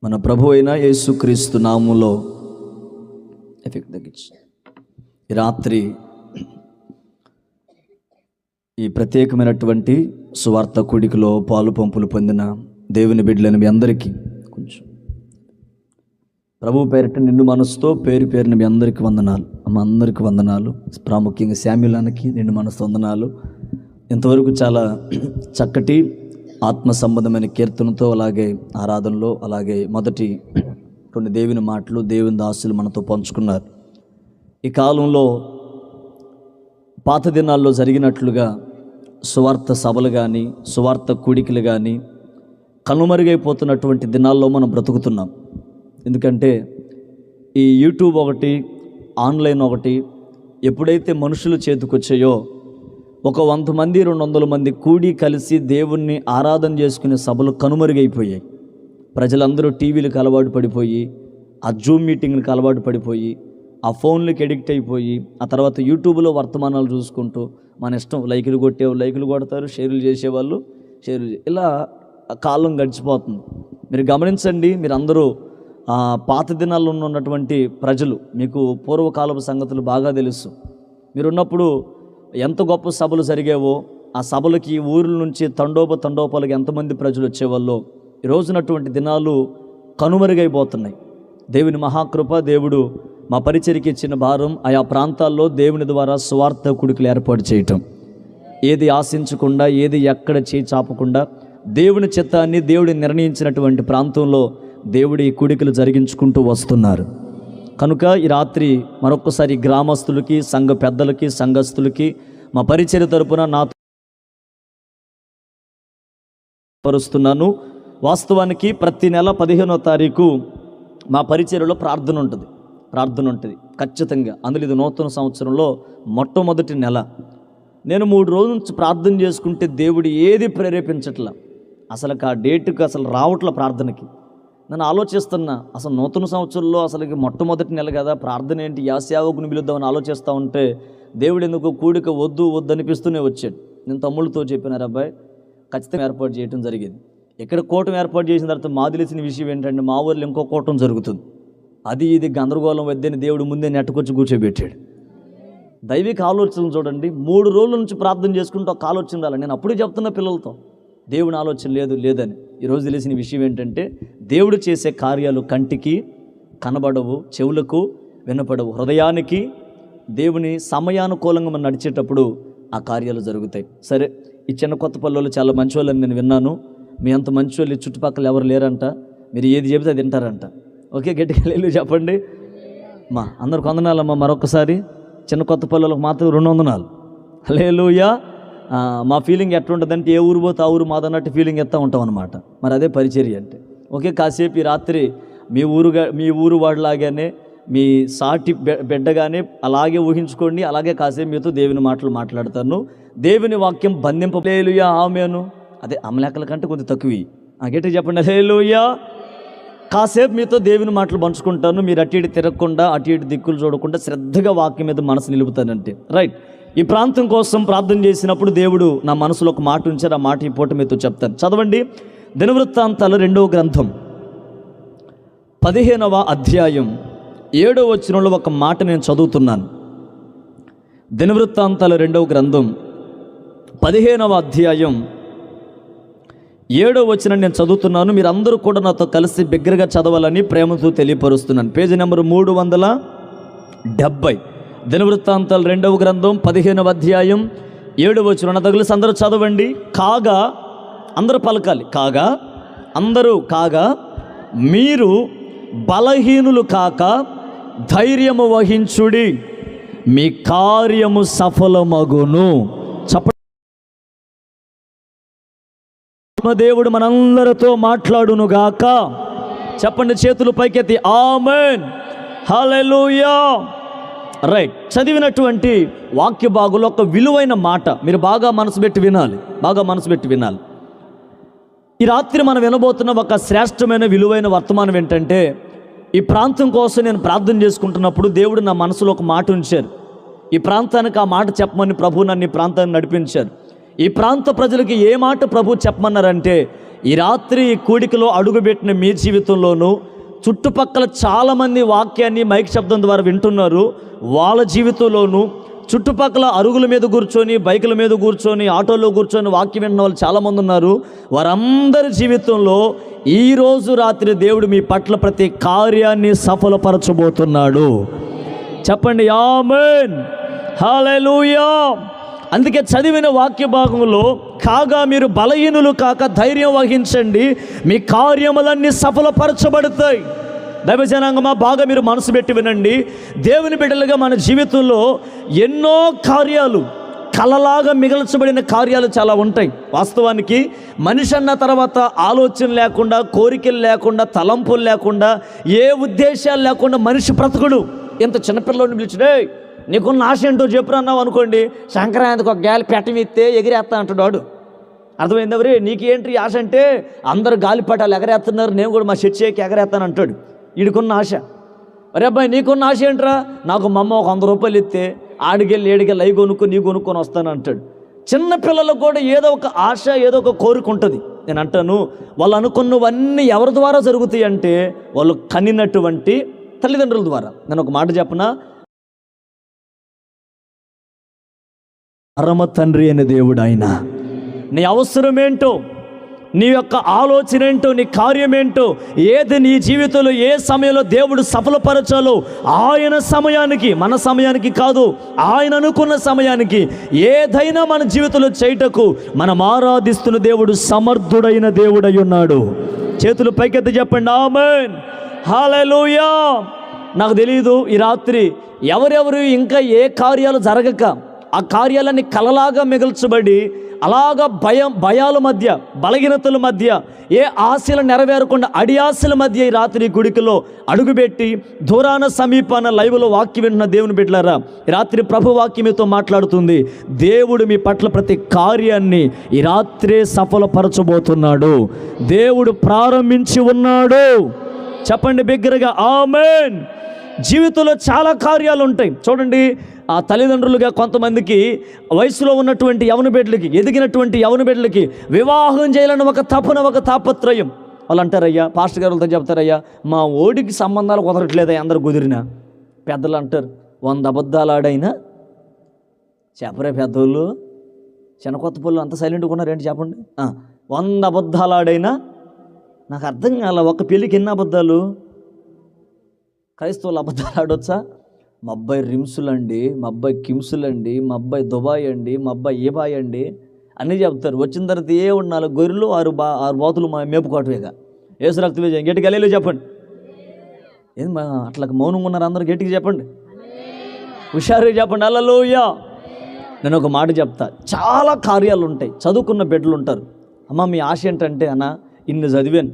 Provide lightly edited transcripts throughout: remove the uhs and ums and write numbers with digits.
మన ప్రభు అయిన యేసుక్రీస్తు నామములో ఎఫెక్ట్ తగ్గించి ఈ రాత్రి ఈ ప్రత్యేకమైనటువంటి సువార్త కూడికలో పాలు పంపులు పొందిన దేవుని బిడ్డలని మీ అందరికీ కొంచెం ప్రభు పేరిట నిండు మనసుతో పేరు పేరుని మీ అందరికీ వందనాలు. మా అందరికీ వందనాలు. ప్రాముఖ్యంగా శామ్యులానికి నిండు మనసు వందనాలు. ఇంతవరకు చాలా చక్కటి ఆత్మ సంబంధమైన కీర్తనతో, అలాగే ఆరాధనలో, అలాగే మొదటి కొన్ని దేవుని మాటలు దేవుని దాసులు మనతో పంచుకున్నారు. ఈ కాలంలో పాత దినాల్లో జరిగినట్లుగా సువార్త సభలు కానీ సువార్త కూడికలు కానీ కనుమరుగైపోతున్నటువంటి దినాల్లో మనం బ్రతుకుతున్నాం. ఎందుకంటే ఈ యూట్యూబ్ ఒకటి, ఆన్లైన్ ఒకటి ఎప్పుడైతే మనుషుల చేతికొచ్చాయో, ఒక 100 మంది 200 మంది కూడి కలిసి దేవుణ్ణి ఆరాధన చేసుకునే సభలు కనుమరుగైపోయాయి. ప్రజలందరూ టీవీలకు అలవాటు పడిపోయి, ఆ జూమ్ మీటింగ్లకు అలవాటు పడిపోయి, ఆ ఫోన్లకి ఎడిక్ట్ అయిపోయి, ఆ తర్వాత యూట్యూబ్లో వర్తమానాలు చూసుకుంటూ మన ఇష్టం లైకులు కొట్టేవాళ్ళు లైకులు కొడతారు, షేర్లు చేసేవాళ్ళు షేర్లు ఇలా కాలం గడిచిపోతుంది. మీరు గమనించండి, మీరు అందరూ పాత దినాల్లో ఉన్నటువంటి ప్రజలు, మీకు పూర్వకాలపు సంగతులు బాగా తెలుసు. మీరున్నప్పుడు ఎంత గొప్ప సభలు జరిగేవో, ఆ సభలకి ఊర్ల నుంచి తండోపాలకు ఎంతమంది ప్రజలు వచ్చేవాళ్ళో ఈ రోజునటువంటి దినాలు కనుమరుగైపోతున్నాయి. దేవుని మహాకృప, దేవుడు మా పరిచర్యకి ఇచ్చిన భారం ఆయా ప్రాంతాల్లో దేవుని ద్వారా సువార్త కూడికలు ఏర్పాటు చేయటం, ఏది ఆశించకుండా, ఏది ఎక్కడ చేయి చాపకుండా దేవుని చిత్తాన్ని దేవుడు నిర్ణయించినటువంటి ప్రాంతంలో దేవుడు ఈ కూడికలు జరిగించుకుంటూ వస్తున్నారు. కనుక ఈ రాత్రి మరొక్కసారి గ్రామస్తులకి, సంఘ పెద్దలకి, సంఘస్థులకి మా పరిచర్య తరపున నాతో పరుస్తున్నాను. వాస్తవానికి ప్రతి నెల 15వ తారీఖు మా పరిచర్యలో ప్రార్థన ఉంటుంది ఖచ్చితంగా. అందులో ఇది నూతన సంవత్సరంలో మొట్టమొదటి నెల. నేను 3 రోజుల నుంచి ప్రార్థన చేసుకుంటే దేవుడు ఏది ప్రేరేపించట్లా, అసలు ఆ డేట్కి అసలు రావట్ల ప్రార్థనకి. నేను ఆలోచిస్తున్నా, అసలు నూతన సంవత్సరంలో అసలుకి మొట్టమొదటి నెల కదా, ప్రార్థన ఏంటి, యా సేవకుని పిలుద్దామని ఆలోచిస్తూ ఉంటే దేవుడు ఎందుకు కూడిక వద్దు అనిపిస్తూనే వచ్చాడు. నేను తమ్ముళ్ళతో చెప్పినారు, అబ్బాయి ఖచ్చితంగా ఏర్పాటు చేయడం జరిగింది. ఇక్కడ కూటమి ఏర్పాటు చేసిన తర్వాత మా తెలిసిన విషయం ఏంటంటే, మా ఊర్లో ఇంకో కూటమి జరుగుతుంది. అది ఇది గందరగోళం వద్దని దేవుడు ముందే నెట్టుకొచ్చి కూర్చోబెట్టాడు. దైవిక ఆలోచనలు చూడండి. 3 రోజుల నుంచి ప్రార్థన చేసుకుంటూ ఒక ఆలోచన రాలి. నేను అప్పుడే చెప్తున్నా పిల్లలతో, దేవుని ఆలోచన లేదని. ఈరోజు తెలిసిన విషయం ఏంటంటే, దేవుడు చేసే కార్యాలు కంటికి కనబడవు, చెవులకు వినపడవు, హృదయానికి దేవుని సమయానుకూలంగా మనం నడిచేటప్పుడు ఆ కార్యాలు జరుగుతాయి. సరే, ఈ చిన్న కొత్తపల్లిలో చాలా మంచి వాళ్ళని నేను విన్నాను. మీ అంత మంచి వాళ్ళు చుట్టుపక్కల ఎవరు లేరంట, మీరు ఏది చెబితే అది తింటారంట. ఓకే, గట్టిగా లేలు చెప్పండి. మా అందరికి వందనాలమ్మా. మరొకసారి చిన్న కొత్తపల్లిలకు మాత్రం 2 వందనాలు. హల్లెలూయా. మా ఫీలింగ్ ఎట్లుంటుందంటే, ఏ ఊరు పోతే ఆ ఊరు మాదన్నట్టు ఫీలింగ్ ఎత్తా ఉంటాం అనమాట. మరి అదే పరిచర్య అంటే. ఓకే, కాసేపు ఈ రాత్రి మీ ఊరు వాడిలాగానే, మీ సాటి బిడ్డగానే అలాగే ఊహించుకోండి. అలాగే కాసేపు మీతో దేవుని మాటలు మాట్లాడతాను. దేవుని వాక్యం బంధింపలేలుయా ఆమెను, అదే అమలేకల కంటే కొంచెం తక్కువ. గట్టిగా చెప్పండి హల్లెలూయా. కాసేపు మీతో దేవుని మాటలు పంచుకుంటాను. మీరు అటు ఇటు తిరగకుండా, అటు ఇటు దిక్కులు చూడకుండా శ్రద్ధగా వాక్యం మీద మనసు నిలుపుతానంటే. రైట్. ఈ ప్రాంతం కోసం ప్రార్థన చేసినప్పుడు దేవుడు నా మనసులో ఒక మాట ఉంచారు. ఆ మాట ఈ పూట మీతో చెప్తాను. చదవండి. దినవృత్తాంతాలు 2వ గ్రంథం 15వ అధ్యాయం 7వ వచనంలో ఒక మాట నేను చదువుతున్నాను. దినవృత్తాంతాలు 2వ గ్రంథం 15వ అధ్యాయం 7వ వచనం నేను చదువుతున్నాను. మీరు అందరూ కూడా నాతో కలిసి బిగ్గరగా చదవాలని ప్రేమతో తెలియపరుస్తున్నాను. Page number 370. దినవృత్తాంతాలు 2వ గ్రంథం 15వ అధ్యాయం 7వ వచనం. తగిలిసి అందరూ చదవండి. కాగా, అందరూ పలకాలి. కాగా మీరు బలహీనులు కాక ధైర్యము వహించుడి, మీ కార్యము సఫలమగును. దేవుడు మనందరితో మాట్లాడునుగాక. చెప్పండి, చేతులు పైకెత్తి ఆమేన్, హల్లెలూయా. రైట్. చదివినటువంటి వాక్య భాగంలో ఒక విలువైన మాట మీరు బాగా మనసు పెట్టి వినాలి. ఈ రాత్రి మనం వినబోతున్న ఒక శ్రేష్టమైన విలువైన వర్తమానం ఏంటంటే, ఈ ప్రాంతం కోసం నేను ప్రార్థన చేసుకుంటున్నప్పుడు దేవుడు నా మనసులో ఒక మాట ఉంచారు. ఈ ప్రాంతానికి ఆ మాట చెప్పమని ప్రభు నన్ను ఈ ప్రాంతాన్ని నడిపించారు. ఈ ప్రాంత ప్రజలకి ఏ మాట ప్రభు చెప్పమన్నారంటే, ఈ రాత్రి ఈ కూడికలో అడుగుపెట్టిన మీ జీవితంలోనూ చుట్టుపక్కల చాలామంది వాక్యాన్ని మైక్ శబ్దం ద్వారా వింటున్నారు, వాళ్ళ జీవితంలోనూ చుట్టుపక్కల అరుగుల మీద కూర్చొని, బైకుల మీద కూర్చొని, ఆటోలో కూర్చొని వాక్యం విన్న వాళ్ళు చాలామంది ఉన్నారు. వారందరి జీవితంలో ఈరోజు రాత్రి దేవుడు మీ పట్ల ప్రతి కార్యాన్ని సఫలపరచబోతున్నాడు. చెప్పండి ఆమేన్, హల్లెలూయా. అందుకే చదివిన వాక్య భాగంలో, కాగా మీరు బలహీనులు కాక ధైర్యం వహించండి, మీ కార్యములన్నీ సఫలపరచబడతాయి. దైవజనాంగమా, బాగా మీరు మనసు పెట్టి వినండి. దేవుని బిడ్డలుగా మన జీవితంలో ఎన్నో కార్యాలు, కలలాగా మిగల్చబడిన కార్యాలు చాలా ఉంటాయి. వాస్తవానికి మనిషి అన్న తర్వాత ఆలోచన లేకుండా, కోరికలు లేకుండా, తలంపులు లేకుండా, ఏ ఉద్దేశాలు లేకుండా మనిషి బ్రతుకుడు. ఇంత చిన్నపిల్లడిని పిలిచిడే నీకున్న ఆశ ఏంటో చెప్పురా అన్నావు అనుకోండి, సంక్రాంతికి ఒక గాలి పెట్టమిస్తే ఎగిరేస్తా అంటాడు వాడు. అర్థమైంది ఎవరి? నీకు ఏంటి ఆశ అంటే, అందరు గాలిపటాలు ఎగరేస్తున్నారు, నేను కూడా మా షెట్ చేయకి ఎగరేస్తాను అంటాడు. వీడికున్న ఆశ. అరే అబ్బాయి, నీకున్న ఆశ ఏంట్రా? నాకు మా అమ్మ ఒక 100 రూపాయలు ఇస్తే ఆడికెళ్ళి ఏడికెళ్ళి అవి కొనుక్కొని నీ కొనుక్కొని వస్తాను అంటాడు. చిన్నపిల్లలకు కూడా ఏదో ఒక ఆశ, ఏదో ఒక కోరిక ఉంటుంది. నేను అంటాను, వాళ్ళు అనుకున్నవన్నీ ఎవరి ద్వారా జరుగుతాయి అంటే, వాళ్ళు కనినటువంటి తల్లిదండ్రుల ద్వారా. నేను ఒక మాట చెప్పనా, పరమ తండ్రి అనే దేవుడు ఆయన. నీ అవసరం ఏంటో, నీ యొక్క ఆలోచన ఏంటో, నీ కార్యమేంటో, ఏది నీ జీవితంలో ఏ సమయంలో దేవుడు సఫలపరచాలో ఆయన సమయానికి, మన సమయానికి కాదు, ఆయన అనుకున్న సమయానికి ఏదైనా మన జీవితంలో చేయటకు మనం ఆరాధిస్తున్న దేవుడు సమర్థుడైన దేవుడై ఉన్నాడు. చేతులు పైకెత్తి చెప్పండి ఆమేన్, హల్లెలూయా. నాకు తెలియదు ఈ రాత్రి ఎవరెవరు ఇంకా ఏ కార్యాలు జరగక, ఆ కార్యాలన్నీ కలలాగా మిగల్చబడి, అలాగా భయాల మధ్య, బలహీనతల మధ్య, ఏ ఆశలు నెరవేరకుండా అడి ఆశల మధ్య ఈ రాత్రి గుడికలో అడుగుపెట్టి దూరాన సమీపాన లైవ్లో వాక్యం వింటున్న దేవుని బిడ్డలారా, ఈ రాత్రి ప్రభు వాక్యం మీతో మాట్లాడుతుంది. దేవుడు మీ పట్ల ప్రతి కార్యాన్ని ఈ రాత్రే సఫలపరచబోతున్నాడు. దేవుడు ప్రారంభించి ఉన్నాడు. చెప్పండి బిగ్గరగా ఆమేన్. జీవితంలో చాలా కార్యాలు ఉంటాయి. చూడండి, ఆ తల్లిదండ్రులుగా కొంతమందికి వయసులో ఉన్నటువంటి యవన బిడ్డలకి, ఎదిగినటువంటి యవన బిడ్డలకి వివాహం చేయాలని ఒక తపన, ఒక తాపత్రయం. వాళ్ళు అంటారయ్యా, పాస్టర్ గారులతో చెప్తారయ్యా, మా ఓడికి సంబంధాలు కుదరట్లేదా అందరు కుదిరినా. పెద్దలు అంటారు, 100 అబద్ధాలు ఆడైనా చెప్పరే పెద్దోళ్ళు. చిన్న కొత్త పళ్ళు అంత సైలెంట్గా ఉన్నారేంటి చెప్పండి. 100 అబద్ధాలు ఆడైనా నాకు అర్థం కాల, ఒక పెళ్ళికి ఎన్ని అబద్ధాలు? క్రైస్తవులు అబద్ధాలు ఆడొచ్చా? మా అబ్బాయి రిమ్సులు అండి, మా అబ్బాయి కిమ్సులు అండి, మా అబ్బాయి దుబాయ్ అండి, మా అబ్బాయి ఏబాయ్ అండి అన్నీ చెప్తారు. వచ్చిన తర్వాత ఏ ఉండాలి? గొర్రెలు 6 బాతులు మేపుకోవటమేగా. ఏసు రక్తం గట్టిగా అల్లేలు చెప్పండి. ఏం అట్లా మౌనంగా ఉన్నారు అందరూ? గట్టిగా చెప్పండి, హుషారుగా చెప్పండి హల్లెలూయా. నేను ఒక మాట చెప్తా, చాలా కార్యాలు ఉంటాయి. చదువుకున్న బిడ్డలు ఉంటారు. అమ్మ మీ ఆశ ఏంటంటే, అన్న ఇన్ని చదివాను,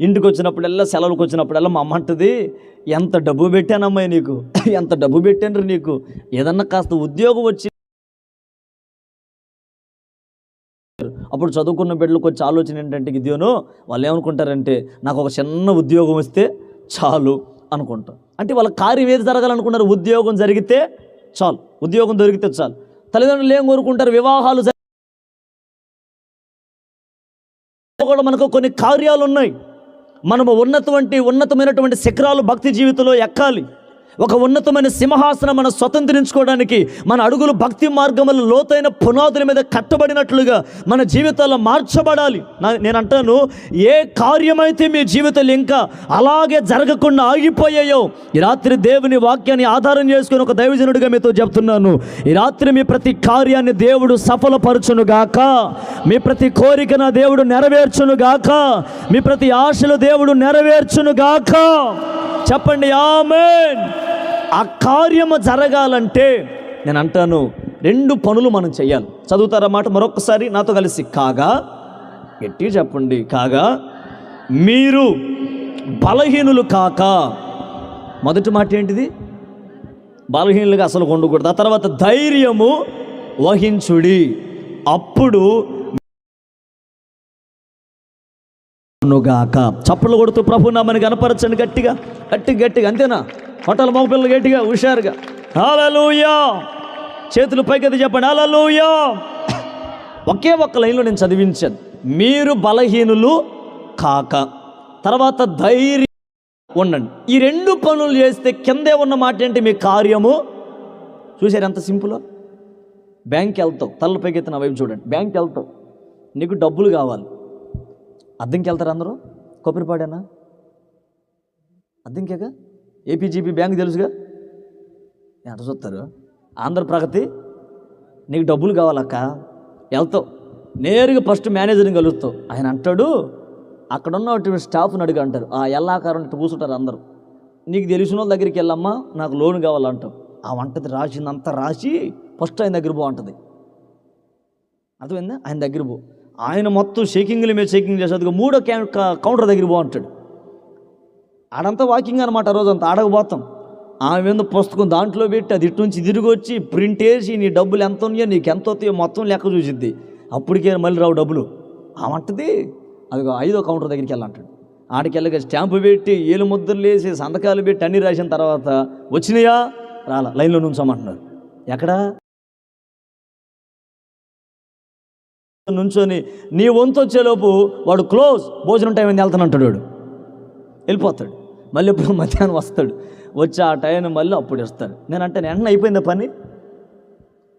ఇంటికి వచ్చినప్పుడల్లా, సెలవులకు వచ్చినప్పుడల్లా మా అమ్మ అంటది, ఎంత డబ్బు పెట్టానమ్మాయి నీకు, ఎంత డబ్బు పెట్టాను నీకు, ఏదన్నా కాస్త ఉద్యోగం వచ్చి. అప్పుడు చదువుకున్న బిడ్డలకు వచ్చి ఆలోచన ఏంటంటే, ఇదేనో వాళ్ళు ఏమనుకుంటారంటే, నాకు ఒక చిన్న ఉద్యోగం వస్తే చాలు అనుకుంటారు. అంటే వాళ్ళ కార్యం ఏది జరగాలనుకున్నారు? ఉద్యోగం జరిగితే చాలు, ఉద్యోగం దొరికితే చాలు. తల్లిదండ్రులు ఏం కోరుకుంటారు? వివాహాలు కూడా. మనకు కొన్ని కార్యాలు ఉన్నాయి. మనము ఉన్నతమైనటువంటి శిఖరాలు భక్తి జీవితంలో ఎక్కాలి. ఒక ఉన్నతమైన సింహాసనం మనం స్వతంత్రించుకోవడానికి మన అడుగులు భక్తి మార్గముల లోతైన పునాదుల మీద కట్టబడినట్లుగా మన జీవితాల్లో మార్చబడాలి. నేను అంటాను, ఏ కార్యమైతే మీ జీవితాలు ఇంకా అలాగే జరగకుండా ఆగిపోయాయో, ఈ రాత్రి దేవుని వాక్యాన్ని ఆధారం చేసుకుని ఒక దైవజనుడిగా మీతో చెప్తున్నాను, ఈ రాత్రి మీ ప్రతి కార్యాన్ని దేవుడు సఫలపరచునుగాక, మీ ప్రతి కోరిక నా దేవుడు నెరవేర్చునుగాక, మీ ప్రతి ఆశలు దేవుడు నెరవేర్చునుగాక. చెప్పండి ఆమేన్. ఆ కార్యము జరగాలంటే నేను అంటాను, 2 పనులు మనం చెయ్యాలి. చదువుతారన్నమాట మరొకసారి నాతో కలిసి. కాగా, గట్టి చెప్పండి, కాగా మీరు బలహీనులు కాక. మొదటి మాట ఏంటిది? బలహీనులుగా అసలు ఉండకూడదు. ఆ తర్వాత ధైర్యము వహించుడి, అప్పుడు గాక. చప్పట్లు కొడుతూ ప్రభు నామని కనపరచండి గట్టిగా, గట్టిగా. అంతేనా? హోటల్ మగపిల్లలు గట్టిగా, హుషారుగా హల్లెలూయా. చేతులు పైకెత్తి చెప్పండి హల్లెలూయా. ఒకే ఒక్క లైన్లో నేను చదివించాను. మీరు బలహీనులు కాక, తర్వాత ధైర్యం ఉండండి. ఈ 2 పనులు చేస్తే కిందే ఉన్న మాట ఏంటి? మీ కార్యము. చూసారు ఎంత సింపుల్? బ్యాంక్కి వెళ్తావు, తల్ల పైకెత్తిన వైపు చూడండి. బ్యాంక్కి వెళ్తావు, నీకు డబ్బులు కావాలి. అద్దెంకి వెళ్తారు అందరూ? కొబ్బరిపాడేనా? అద్దెంకేగా. ఏపీజీపీ బ్యాంక్ తెలుసుగా, ఎంత చూస్తారు? ఆంధ్రప్రగతి. నీకు డబ్బులు కావాలక్క, వెళ్తావు నేరుగా ఫస్ట్ మేనేజర్ని కలుస్తావు. ఆయన అంటాడు, అక్కడ ఉన్నటువంటి స్టాఫ్ని అడిగి అంటారు, ఆ ఎల్లాకారం ఇట్లా కూర్చుంటారు అందరూ. నీకు తెలిసిన వాళ్ళ దగ్గరికి వెళ్ళమ్మా, నాకు లోన్ కావాలంటావు. ఆ వంటది రాసిందంతా రాసి ఫస్ట్ ఆయన దగ్గర బాగుంటుంది. అర్థమైందా? ఆయన దగ్గర పో. ఆయన మొత్తం షేకింగ్ల మీద షేకింగ్ చేసేది. 3వ కౌంటర్ దగ్గర బాగుంటాడు. ఆడంతా వాకింగ్ అనమాట. రోజంతా ఆడకపోతాం. ఆమె మీద పుస్తకం దాంట్లో పెట్టి అది ఇటు నుంచి తిరిగి వచ్చి ప్రింట్ వేసి నీ డబ్బులు ఎంత ఉన్నాయో నీకు ఎంత వస్తాయో మొత్తం లెక్క చూసిద్ది. అప్పటికే మళ్ళీ రావు డబ్బులు. ఆమంటది అది 5వ కౌంటర్ దగ్గరికి వెళ్ళంటాడు. ఆడికి వెళ్ళగా స్టాంపు పెట్టి ఏలు ముద్రలు వేసి సంతకాలు పెట్టి అన్నీ రాసిన తర్వాత వచ్చినాయా రాలా, లైన్లో నుంచోమంటున్నారు. ఎక్కడా నుంచొని నీ వంతు వచ్చేలోపు వాడు క్లోజ్, భోజనం టైం అయింది వెళ్తానంటాడు. వాడు వెళ్ళిపోతాడు. మళ్ళీ ఎప్పుడు మధ్యాహ్నం వస్తాడు. వచ్చి ఆ టైం మళ్ళీ అప్పుడు ఇస్తాడు. నేను అంటే వెంటనే అయిపోయిందా పని?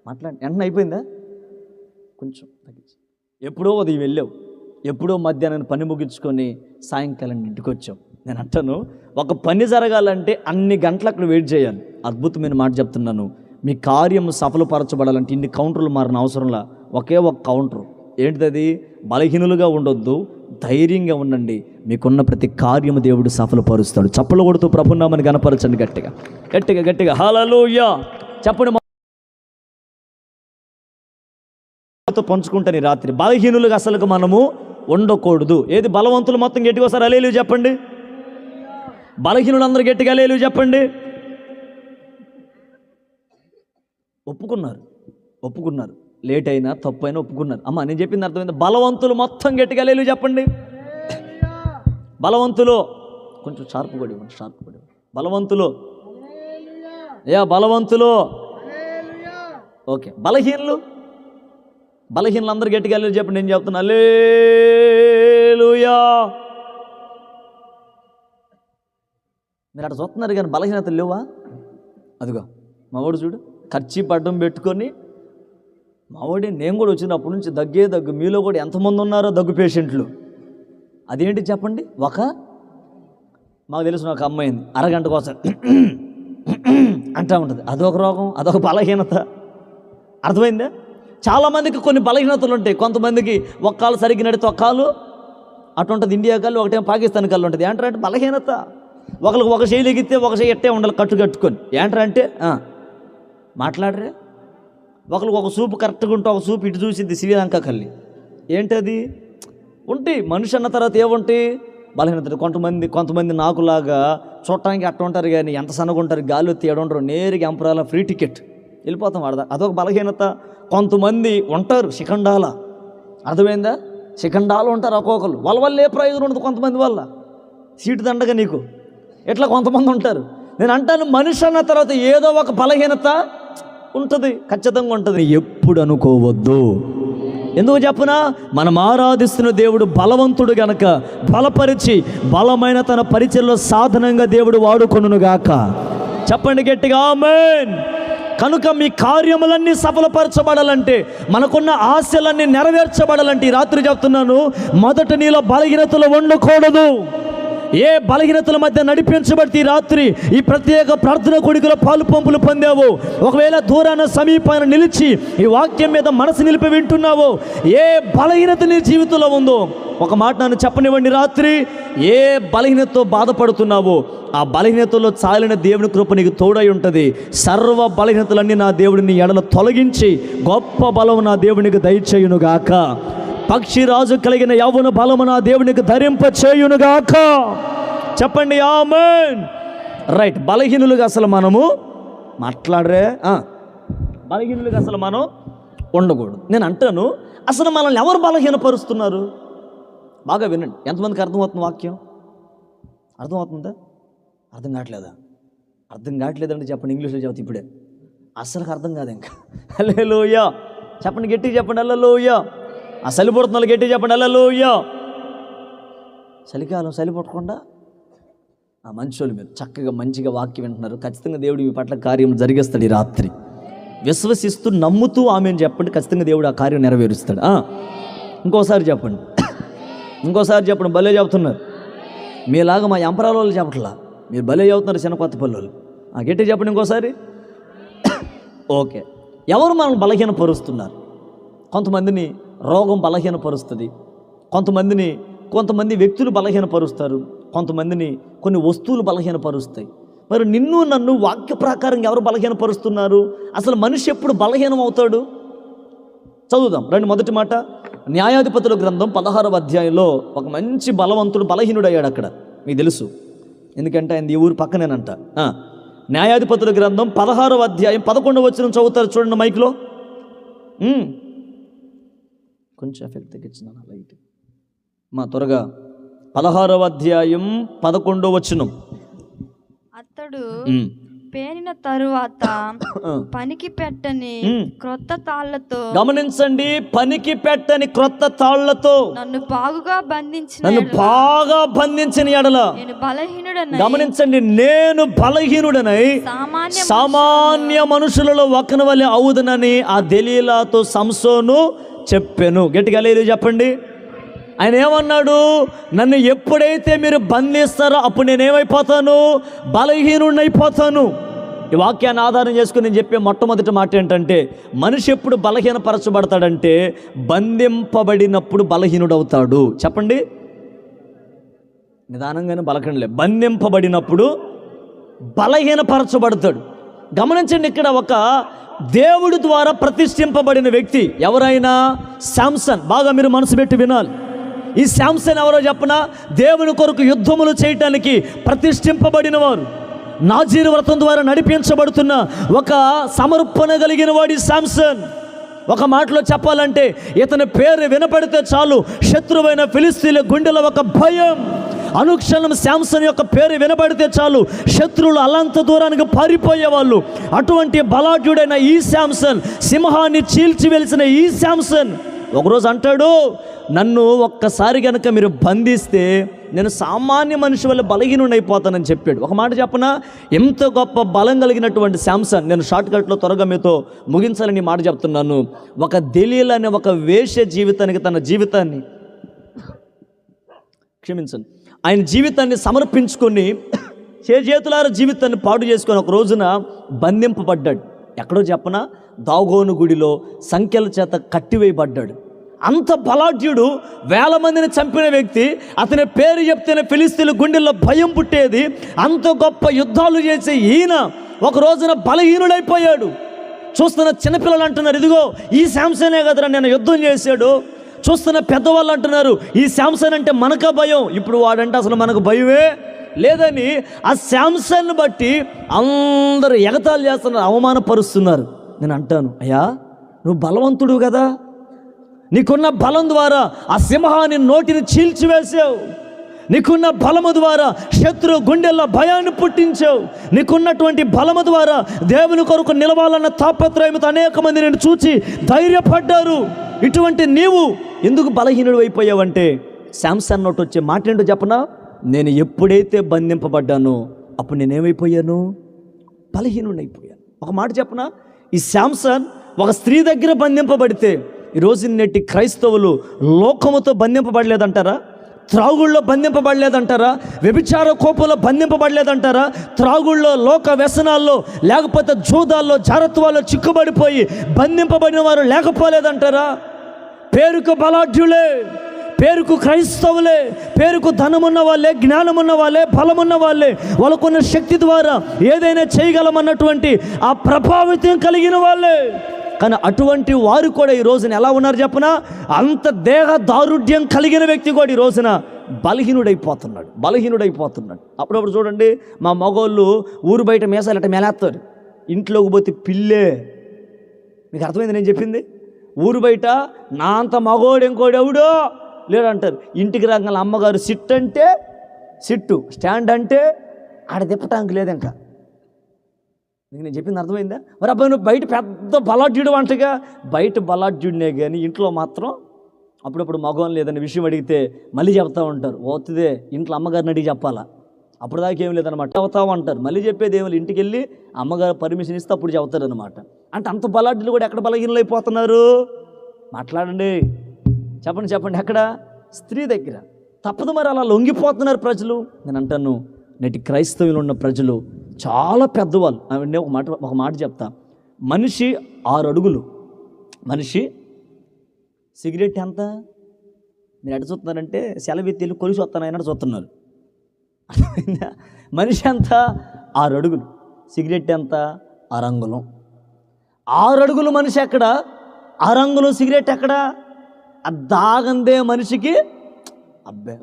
మాట్లాడి వెంటనే అయిపోయిందా? కొంచెం తగ్గించి. ఎప్పుడో ఉదయం వెళ్ళావు, ఎప్పుడో మధ్యాహ్నం పని ముగించుకొని సాయంకాలం ఇంటికి వచ్చావు. నేను అంటాను, ఒక పని జరగాలంటే అన్ని గంటలు అక్కడ వెయిట్ చేయాలి. అద్భుతమైన మాట చెప్తున్నాను. మీ కార్యం సఫలపరచబడాలంటే ఇన్ని కౌంటర్లు మారిన అవసరంలా. ఒకే ఒక కౌంటర్. ఏంటిది? బలహీనులుగా ఉండొద్దు, ధైర్యంగా ఉండండి. మీకున్న ప్రతి కార్యము దేవుడు సఫలపరుస్తాడు. చప్పలు కొడుతూ ప్రభునామని గణపరచండి గట్టిగా గట్టిగా గట్టిగా. హల్లెలూయా చెప్పండి. పంచుకుంటాను ఈ రాత్రి. బలహీనులుగా అసలుగా మనము ఉండకూడదు. ఏది? బలవంతులు మొత్తం గట్టిగా వస్తారు. హల్లెలూయా చెప్పండి. బలహీనులందరూ గట్టిగా హల్లెలూయా చెప్పండి. ఒప్పుకున్నారు. లేట్ అయినా తప్పు అయినా ఒప్పుకున్నారు. అమ్మ నేను చెప్పింది అర్థమైంది. బలవంతులు మొత్తం గట్టిగా హల్లెలూయా చెప్పండి. బలవంతులు కొంచెం షార్ప్ పడి బలవంతులు బలవంతులు. ఓకే. బలహీనులు అందరూ గట్టిగా హల్లెలూయా చెప్పండి. నేను చెప్తున్నా హల్లెలూయా. మీరు అట్లా చూస్తున్నారు కానీ బలహీనతలు లేవా? అదిగో మావాడు చూడు, కర్చీఫ్ అడ్డం పెట్టుకొని. మావాడి నేను కూడా వచ్చినప్పటి నుంచి దగ్గు. మీలో కూడా ఎంతమంది ఉన్నారో దగ్గు పేషెంట్లు? అదేంటి చెప్పండి? మాకు తెలిసిన ఒక అమ్మాయింది, అరగంట కోసం అంటూ ఉంటుంది. అదొక రోగం, అదొక బలహీనత. అర్థమైందా? చాలామందికి కొన్ని బలహీనతలు ఉంటాయి. కొంతమందికి ఒక్కాలు సరిగ్గా నడితే ఒక్కాలు అటు ఉంటుంది, ఇండియా కళ్ళు, ఒకటేమో పాకిస్తాన్ కళ్ళు ఉంటుంది. ఏంటంటే బలహీనత. ఒకరికి ఒక చేయి ఎగిస్తే ఒక చేయి ఎట్టే ఉండాలి కట్టుకొని. ఏంటంటే మాట్లాడరే. ఒకరికి ఒక సూపు కరెక్ట్గా ఉంటే ఒక సూపు ఇటు చూసింది శ్రీలంక కల్లి. ఏంటది? ఉంటాయి. మనిషి అన్న తర్వాత ఏముంటాయి? బలహీనత. కొంతమంది నాకులాగా చూడటానికి అట్ట ఉంటారు కానీ ఎంత సన్నగా ఉంటారు, గాలి తీయడం నేరుగా ఎంపరాల ఫ్రీ టికెట్ వెళ్ళిపోతాం వాడదా. అదొక బలహీనత. కొంతమంది ఉంటారు శిఖండాల. అర్థమైందా? శిఖండాలు ఉంటారు ఒక్కొక్కరు. వాళ్ళ వల్ల ఏ ప్రయోజనం ఉండదు. కొంతమంది వల్ల సీటు దండగా నీకు. ఇట్లా కొంతమంది ఉంటారు. నేను అంటాను, మనిషి అన్న తర్వాత ఏదో ఒక బలహీనత ఉంటుంది, ఖచ్చితంగా ఉంటుంది. ఎప్పుడు అనుకోవద్దు. ఎందుకు చెప్పునా? మనం ఆరాధిస్తున్న దేవుడు బలవంతుడు గనక బలపరిచి బలమైన తన పరిచయంలో సాధనంగా దేవుడు వాడుకొనుగాక. చెప్పండి గట్టిగా ఆమేన్. కనుక మీ కార్యములన్నీ సఫలపరచబడాలంటే, మనకున్న ఆశలన్నీ నెరవేర్చబడాలంటే ఈ రాత్రి చెప్తున్నాను, మొదట నీలో బలహీనతలు ఉండకూడదు. ఏ బలహీనతల మధ్య నడిపించబడితే ఈ రాత్రి ఈ ప్రత్యేక ప్రార్థన కూడికలో పాలు పంపులు పొందావు, ఒకవేళ దూరాన సమీపాన నిలిచి ఈ వాక్యం మీద మనసు నిలిపి వింటున్నావో, ఏ బలహీనత నీ జీవితంలో ఉందో ఒక మాట నన్ను చెప్పనివ్వండి. రాత్రి ఏ బలహీనతతో బాధపడుతున్నావో ఆ బలహీనతలో చాలిన దేవుని కృప నీకు తోడై ఉంటుంది. సర్వ బలహీనతలన్నీ నా దేవుడిని ఎడల తొలగించి గొప్ప బలం నా దేవునికి దయచేయునుగాక. పక్షిరాజు కలిగిన యవ్వన బలము నా దేవునికి ధరింప చేయునుగాక. చెప్పండి ఆమేన్. రైట్. బలహీనులుగా అసలు మనము మాట్లాడరే. బలహీనులుగా అసలు మనం ఉండకూడదు. నేను అంటాను, అసలు మనల్ని ఎవరు బలహీనపరుస్తున్నారు? బాగా వినండి. ఎంతమందికి అర్థమవుతుంది వాక్యం? అర్థమవుతుందా? అర్థం కావట్లేదా? అర్థం కావట్లేదండి చెప్పండి. ఇంగ్లీష్లో చెబుతా ఇప్పుడే. అసలు అర్థం కాదు ఇంకా. హల్లెలూయా చెప్పండి, గట్టిగా చెప్పండి హల్లెలూయా. ఆ సలిపడుతున్న వాళ్ళు గట్టిగా చెప్పండి హల్లెలూయా. చలికాలం చలి పట్టకుండా ఆ మంచోళ్ళు మీరు చక్కగా మంచిగా వాక్యం వింటున్నారు. ఖచ్చితంగా దేవుడు మీ పట్ల కార్యం జరిగిస్తాడు. ఈ రాత్రి విశ్వసిస్తూ నమ్ముతూ ఆమెను చెప్పండి, ఖచ్చితంగా దేవుడు ఆ కార్యం నెరవేరుస్తాడు. ఇంకోసారి చెప్పండి, భలే చెబుతున్నారు. మీలాగా మా ఎంపరాల వాళ్ళు చెప్పట్లా, మీరు భలే చెబుతున్నారు చిన్న కొత్త పల్లెలు. గట్టి చెప్పండి ఇంకోసారి. ఓకే, ఎవరు మనల్ని బలహీనపరుస్తున్నారు? కొంతమందిని రోగం బలహీనపరుస్తుంది, కొంతమంది వ్యక్తులు బలహీనపరుస్తారు, కొంతమందిని కొన్ని వస్తువులు బలహీనపరుస్తాయి. మరి నిన్ను నన్ను వాక్య ప్రకారం ఎవరు బలహీనపరుస్తున్నారు? అసలు మనిషి ఎప్పుడు బలహీనం అవుతాడు? చదువుదాం రండి. మొదటి మాట, న్యాయాధిపతుల గ్రంథం 16వ అధ్యాయంలో ఒక మంచి బలవంతుడు బలహీనుడయ్యాడు. అక్కడ మీకు తెలుసు, ఎందుకంటే ఆయన ఈ ఊరు పక్కనేనంట. న్యాయాధిపతుల గ్రంథం 16వ అధ్యాయం 11వ వచనం చదువుతారు చూడండి మైక్లో. కొంచెం ఎఫెక్ట్ తగ్గించిన లైట్ మా త్వరగా. 16వ అధ్యాయం 11వ వచనం. అతడు పేరిన తరువాత పనికి పెట్టని క్రొత్త తాళ్లతో, గమనించండి, పనికి పెట్టని క్రొత్త తాళ్లతో నన్ను బాగా బంధించిన ఎడల నేను బలహీనుడనై, గమనించండి, నేను బలహీనుడనై సామాన్య మనుషులలో ఒకని వలె అవుదునని ఆ దెలీలాతో సంసోను చెప్పాను. గట్టిగా లేదు చెప్పండి. ఆయన ఏమన్నాడు? నన్ను ఎప్పుడైతే మీరు బంధిస్తారో అప్పుడు నేనేమైపోతాను? బలహీనుడిని అయిపోతాను. ఈ వాక్యాన్ని ఆధారం చేసుకుని నేను చెప్పే మొట్టమొదటి మాట ఏంటంటే, మనిషి ఎప్పుడు బలహీనపరచబడతాడంటే బంధింపబడినప్పుడు బలహీనుడవుతాడు. చెప్పండి, నిదానంగానే బలకండిలే. బంధింపబడినప్పుడు బలహీనపరచబడతాడు. గమనించండి, ఇక్కడ ఒక దేవుడి ద్వారా ప్రతిష్ఠింపబడిన వ్యక్తి ఎవరైనా శాంసన్. బాగా మీరు మనసు పెట్టి వినాలి. ఈ శాంసన్ ఎవరో చెప్పనా? దేవుని కొరకు యుద్ధములు చేయటానికి ప్రతిష్ఠింపబడిన వారు, నాజీరు వ్రతం ద్వారా నడిపించబడుతున్న ఒక సమర్పణ కలిగిన వాడి శాంసన్. ఒక మాటలో చెప్పాలంటే ఇతని పేరు వినపడితే చాలు శత్రువైన ఫిలిస్తీన్ల గుండెలో ఒక భయం. అనుక్షణం శాంసన్ యొక్క పేరు వినబడితే చాలు శత్రువులు అలంత దూరానికి పారిపోయేవాళ్ళు. అటువంటి బలాఢ్యుడైన ఈ శాంసన్, సింహాన్ని చీల్చి వెలిసిన ఈ శాంసన్ ఒకరోజు అంటాడు, నన్ను ఒక్కసారి కనుక మీరు బంధిస్తే నేను సామాన్య మనిషి వల్ల బలహీనుడు అయిపోతానని చెప్పాడు. ఒక మాట చెప్పనా, ఎంత గొప్ప బలం కలిగినటువంటి శాంసన్. నేను షార్ట్కట్లో త్వరగా మీతో ముగించాలని మాట చెప్తున్నాను. ఒక దెలీలా అనే ఒక వేశ్య జీవితానికి తన జీవితాన్ని, క్షమించండి, ఆయన జీవితాన్ని సమర్పించుకొని చేతులార జీవితాన్ని పాడు చేసుకొని ఒక రోజున బంధింపబడ్డాడు. ఎక్కడో చెప్పనా, దాగోను గుడిలో సంఖ్యల చేత కట్టివేయబడ్డాడు. అంత బలాఢ్యుడు, 1000 మందిని చంపిన వ్యక్తి, అతని పేరు చెప్తేనే ఫిలిస్తీన్ల గుండెల్లో భయం పుట్టేది. అంత గొప్ప యుద్ధాలు చేసే ఈయన ఒక రోజున బలహీనుడైపోయాడు. చూస్తున్న చిన్నపిల్లలు అంటున్నారు, ఇదిగో ఈ శాంసనే కదరా నేను యుద్ధం చేశాడు. చూస్తున్న పెద్దవాళ్ళు అంటున్నారు, ఈ శాంసన్ అంటే మనక భయం. ఇప్పుడు వాడంటే అసలు మనకు భయమే లేదని ఆ శాంసన్ బట్టి అందరూ ఎగతాళి చేస్తున్నారు, అవమానపరుస్తున్నారు. నేను అంటాను, అయ్యా నువ్వు బలవంతుడు కదా, నీకున్న బలం ద్వారా ఆ సింహాన్ని నోటిని చీల్చివేసావు. నీకున్న బలము ద్వారా శత్రు గుండెల్లో భయాన్ని పుట్టించావు. నీకున్నటువంటి బలము ద్వారా దేవుని కొరకు నిలవాలన్న తాపత్రయంతో అనేక మంది నేను చూచి ధైర్యపడ్డారు. ఇటువంటి నీవు ఎందుకు బలహీనుడు అయిపోయావంటే, శాంసన్ నోటి వచ్చే మాట ఏంటో చెప్పనా, నేను ఎప్పుడైతే బంధింపబడ్డానో అప్పుడు నేనేమైపోయాను? బలహీనుడు అయిపోయాను. ఒక మాట చెప్పనా, ఈ శాంసన్ ఒక స్త్రీ దగ్గర బంధింపబడితే ఈరోజు నేటి క్రైస్తవులు లోకముతో బంధింపబడలేదంటారా? త్రాగుళ్ళలో బంధింపబడలేదంటారా? వ్యభిచార కోపంలో బంధింపబడలేదంటారా? త్రాగుళ్ళలో, లోక వ్యసనాల్లో, లేకపోతే జూదాల్లో, జారత్వాల్లో చిక్కుబడిపోయి బంధింపబడిన వారు లేకపోలేదంటారా? పేరుకు బలాఢ్యులే, పేరుకు క్రైస్తవులే, పేరుకు ధనమున్న వాళ్ళే, జ్ఞానమున్న వాళ్ళే, బలమున్న వాళ్ళే, వాళ్ళకున్న శక్తి ద్వారా ఏదైనా చేయగలమన్నటువంటి ఆ ప్రభావితం కలిగిన వాళ్ళే. కానీ అటువంటి వారు కూడా ఈ రోజున ఎలా ఉన్నారు చెప్పనా? అంత దేహ దారుఢ్యం కలిగిన వ్యక్తి కూడా ఈ రోజున బలహీనుడైపోతున్నాడు. అప్పుడప్పుడు చూడండి, మా మగోళ్ళు ఊరు బయట మేసాలు అట్ట మేలేస్తారు, ఇంట్లోకి పోతే పిల్లే. మీకు అర్థమైంది నేను చెప్పింది? ఊరు బయట నా అంత మగోడు ఇంకోడు ఎవడో లేడు అంటారు. ఇంటికి రాగానే అమ్మగారు సిట్ అంటే సిట్టు, స్టాండ్ అంటే ఆడ తిప్పటానికి లేదు. ఇంకా నేను చెప్పింది అర్థమైందా? మరి అబ్బాయి నువ్వు బయట పెద్ద బలాఢ్యుడు అంటగా, బయట బలాఢ్యుడినే కానీ ఇంట్లో మాత్రం అప్పుడప్పుడు మగవాళ్ళు ఏదైనా విషయం అడిగితే మళ్ళీ చెప్తా ఉంటారు. పోతుందే ఇంట్లో అమ్మగారిని అడిగి చెప్పాలా, అప్పుడు దాకా ఏం లేదనమాట. చెబుతావు అంటారు, మళ్ళీ చెప్పేది ఏమి ఇంటికి వెళ్ళి అమ్మగారు పర్మిషన్ ఇస్తే అప్పుడు చెబుతారనమాట. అంటే అంత బలాఢ్యులు కూడా ఎక్కడ బలహీనలు అయిపోతున్నారు? మాట్లాడండి, చెప్పండి. ఎక్కడ? స్త్రీ దగ్గర. తప్పదు మరి, అలా లొంగిపోతున్నారు ప్రజలు. నేను అంటాను, నేటి క్రైస్తవులు ఉన్న ప్రజలు చాలా పెద్దవాళ్ళు. అవన్నీ ఒక మాట చెప్తా. మనిషి 6 అడుగులు. మనిషి సిగరెట్ ఎంత? మీరు ఎట చూస్తున్నారంటే సెలవెత్తి కొలిసి వస్తాను అయినట్టు చూస్తున్నారు. మనిషి ఎంత? 6 అడుగులు. సిగరెట్ ఎంత? 6 అంగుళం. 6 అడుగులు మనిషి ఎక్కడ? 6 అంగుళం సిగరెట్ ఎక్కడ? అది దాగందే మనిషికి